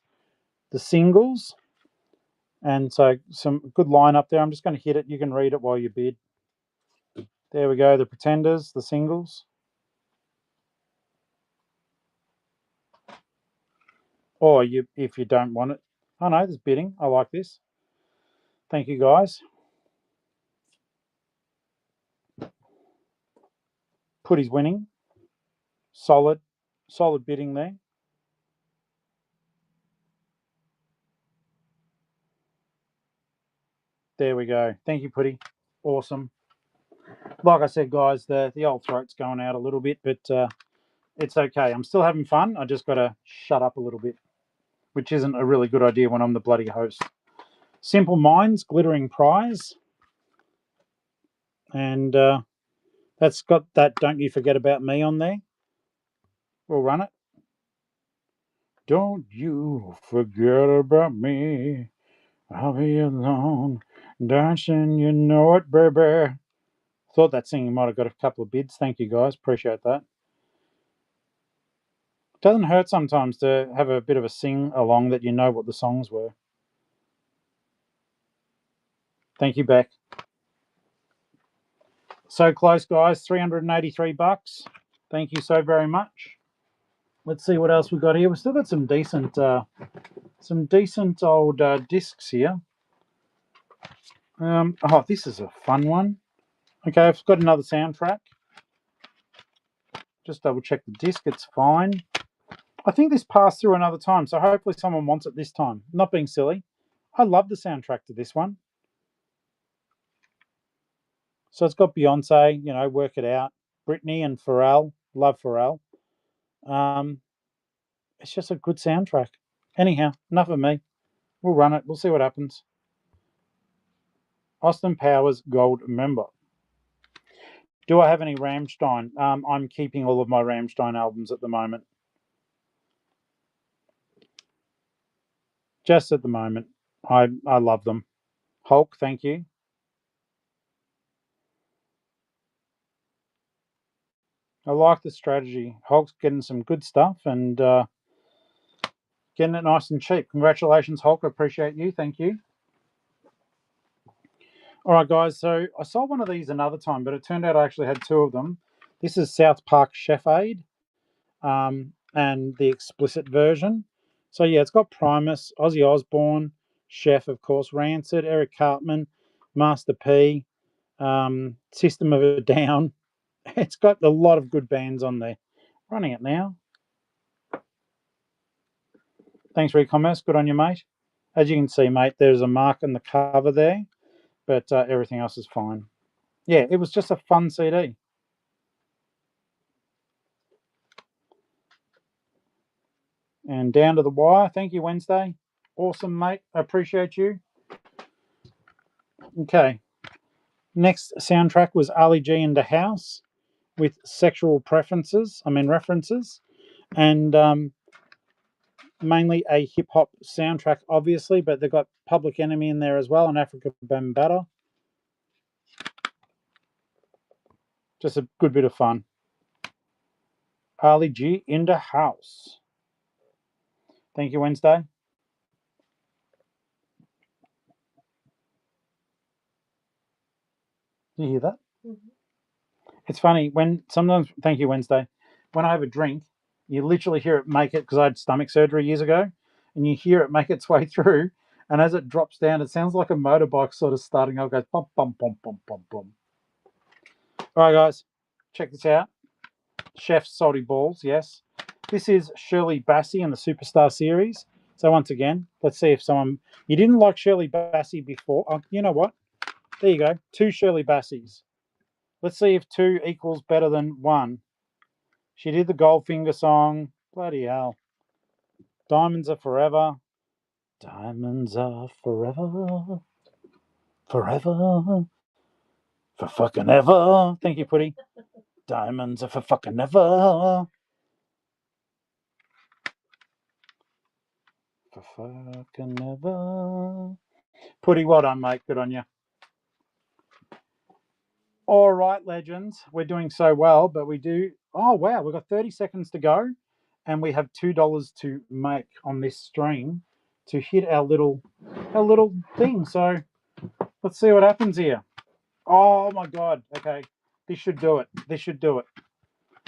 the singles. And so some good line up there. I'm just going to hit it. You can read it while you bid. There we go, The Pretenders, the singles. Or if you don't want it. Oh, no, there's bidding. I like this. Thank you, guys. Putty's winning. Solid bidding there. There we go. Thank you, Putty. Awesome. Like I said, guys, the old throat's going out a little bit, but it's okay. I'm still having fun. I just got to shut up a little bit, which isn't a really good idea when I'm the bloody host. Simple Minds, Glittering Prize. And that's got that Don't You Forget About Me on there. We'll run it. Don't you forget about me. I'll be alone, dancing, you know it, baby. Thought that singing might have got a couple of bids. Thank you, guys. Appreciate that. Doesn't hurt sometimes to have a bit of a sing along that you know what the songs were. Thank you, Beck. So close, guys. $383. Thank you so very much. Let's see what else we got here. We've still got some decent old discs here. Oh, this is a fun one. Okay, I've got another soundtrack. Just double check the disc. It's fine. I think this passed through another time, so hopefully someone wants it this time. Not being silly. I love the soundtrack to this one. So it's got Beyonce, you know, Work It Out. Britney and Pharrell. Love Pharrell. It's just a good soundtrack. Anyhow, enough of me. We'll run it. We'll see what happens. Austin Powers Gold Member. Do I have any Rammstein? I'm keeping all of my Rammstein albums at the moment. Just at the moment. I love them. Hulk, thank you. I like the strategy. Hulk's getting some good stuff and getting it nice and cheap. Congratulations, Hulk. I appreciate you. Thank you. All right, guys. So I saw one of these another time, but it turned out I actually had two of them. This is South Park Chef Aid and the explicit version. So, yeah, it's got Primus, Ozzy Osbourne, Chef, of course, Rancid, Eric Cartman, Master P, System of a Down. It's got a lot of good bands on there. Running it now. Thanks for your comments. Good on you, mate. As you can see, mate, there's a mark on the cover there, but everything else is fine. Yeah, it was just a fun CD. And down to the wire. Thank you, Wednesday. Awesome, mate. I appreciate you. Okay. Next soundtrack was Ali G in the House with sexual references, and mainly a hip hop soundtrack, obviously, but they've got Public Enemy in there as well and Africa Bambaataa. Just a good bit of fun. Ali G in the House. Thank you, Wednesday. Do you hear that? Mm-hmm. It's funny when sometimes, thank you, Wednesday, when I have a drink, you literally hear it make it, because I had stomach surgery years ago, and you hear it make its way through, and as it drops down, it sounds like a motorbike sort of starting up, goes bum, bum, bum, bum, bum, bum. All right, guys, check this out. Chef's Salty Balls, yes. This is Shirley Bassey in the Superstar series. So once again, let's see if someone... You didn't like Shirley Bassey before. Oh, you know what? There you go. 2 Shirley Basseys. Let's see if 2 equals better than 1. She did the Goldfinger song. Bloody hell. Diamonds Are Forever. Diamonds are forever. Forever. For fucking ever. Thank you, Putty. Diamonds are for fucking ever. For fucking ever. Putty, well done, mate. Good on you. All right, legends. We're doing so well, but we do... Oh, wow. We've got 30 seconds to go, and we have $2 to make on this stream to hit our little thing. So let's see what happens here. Oh, my God. Okay. This should do it. This should do it.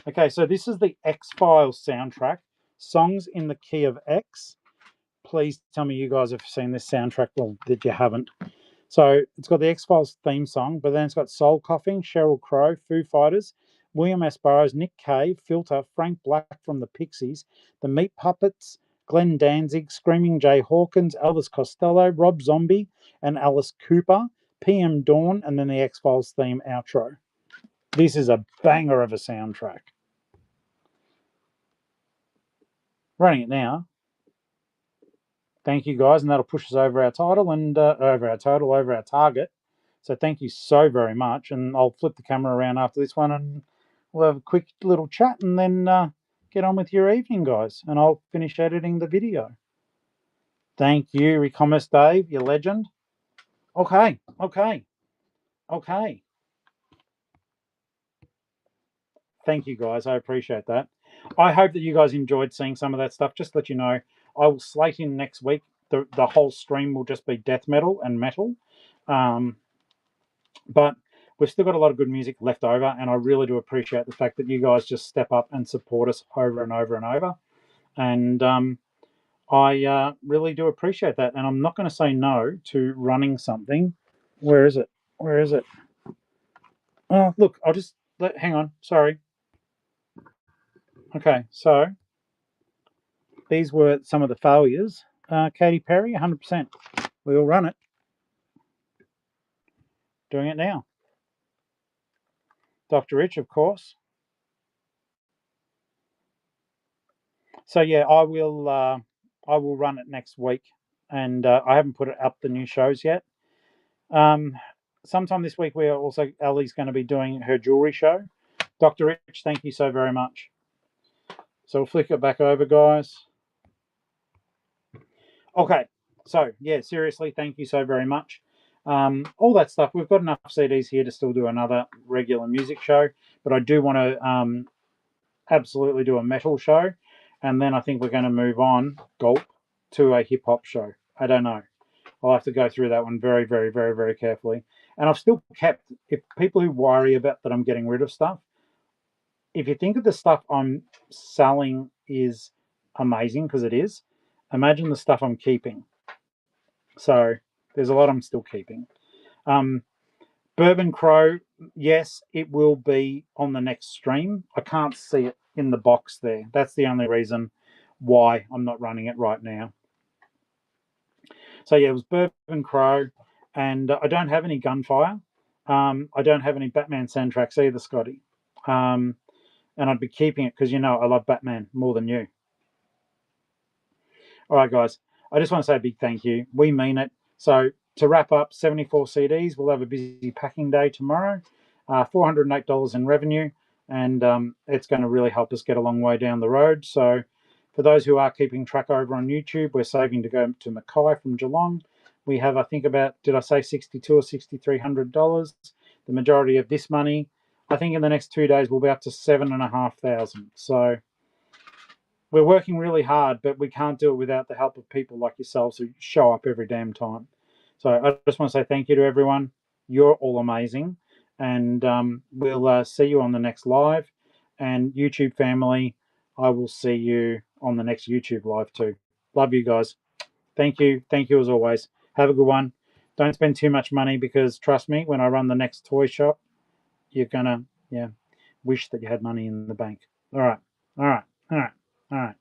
Okay, so this is the X-Files soundtrack. Songs in the Key of X. Please tell me you guys have seen this soundtrack, well, that you haven't. So it's got the X-Files theme song, but then it's got Soul Coughing, Sheryl Crow, Foo Fighters, William S. Burroughs, Nick Cave, Filter, Frank Black from the Pixies, the Meat Puppets, Glenn Danzig, Screaming Jay Hawkins, Elvis Costello, Rob Zombie, and Alice Cooper. PM Dawn, and then the X-Files theme outro. This is a banger of a soundtrack. Running it now. Thank you, guys, and that'll push us over our title and over our target. So thank you so very much, and I'll flip the camera around after this one, and we'll have a quick little chat, and then get on with your evening, guys, and I'll finish editing the video. Thank you, Recommerce Dave, you legend. Okay. Thank you, guys. I appreciate that. I hope that you guys enjoyed seeing some of that stuff. Just to let you know, I will slate in next week. The whole stream will just be death metal and metal. But we've still got a lot of good music left over, and I really do appreciate the fact that you guys just step up and support us over and over and over. And I really do appreciate that. And I'm not going to say no to running something. Where is it? Oh, look, I'll just hang on. Sorry. Okay, so these were some of the failures. Katy Perry, 100%. We'll run it. Doing it now. Dr. Rich, of course. So yeah, I will run it next week, and I haven't put it up the new shows yet. Sometime this week, we are also Ellie's going to be doing her jewelry show. Dr. Rich, thank you so very much. So we'll flick it back over, guys. Okay, so yeah, seriously, thank you so very much. All that stuff, we've got enough CDs here to still do another regular music show, but I do want to absolutely do a metal show, and then I think we're going to move on, gulp, to a hip-hop show. I don't know. I'll have to go through that one very, very, very, very carefully. And I've still kept, if people who worry about that I'm getting rid of stuff, if you think of the stuff I'm selling is amazing, because it is, imagine the stuff I'm keeping. So there's a lot I'm still keeping. Bourbon Crow, yes, it will be on the next stream. I can't see it in the box there. That's the only reason why I'm not running it right now. So yeah, it was Bourbon Crow, and I don't have any Gunfire. I don't have any Batman soundtracks either, Scotty. And I'd be keeping it because, you know, I love Batman more than you. All right, guys. I just want to say a big thank you. We mean it. So to wrap up, 74 CDs. We'll have a busy packing day tomorrow. $408 in revenue. And it's going to really help us get a long way down the road. So for those who are keeping track over on YouTube, we're saving to go to Mackay from Geelong. We have, I think, about, did I say $6,200 or $6,300? The majority of this money, I think in the next 2 days, we'll be up to $7,500. So we're working really hard, but we can't do it without the help of people like yourselves who show up every damn time. So I just want to say thank you to everyone. You're all amazing. And we'll see you on the next live. And YouTube family, I will see you on the next YouTube live too. Love you guys. Thank you. Thank you as always. Have a good one. Don't spend too much money, because trust me, when I run the next toy shop, you're going to wish that you had money in the bank. All right.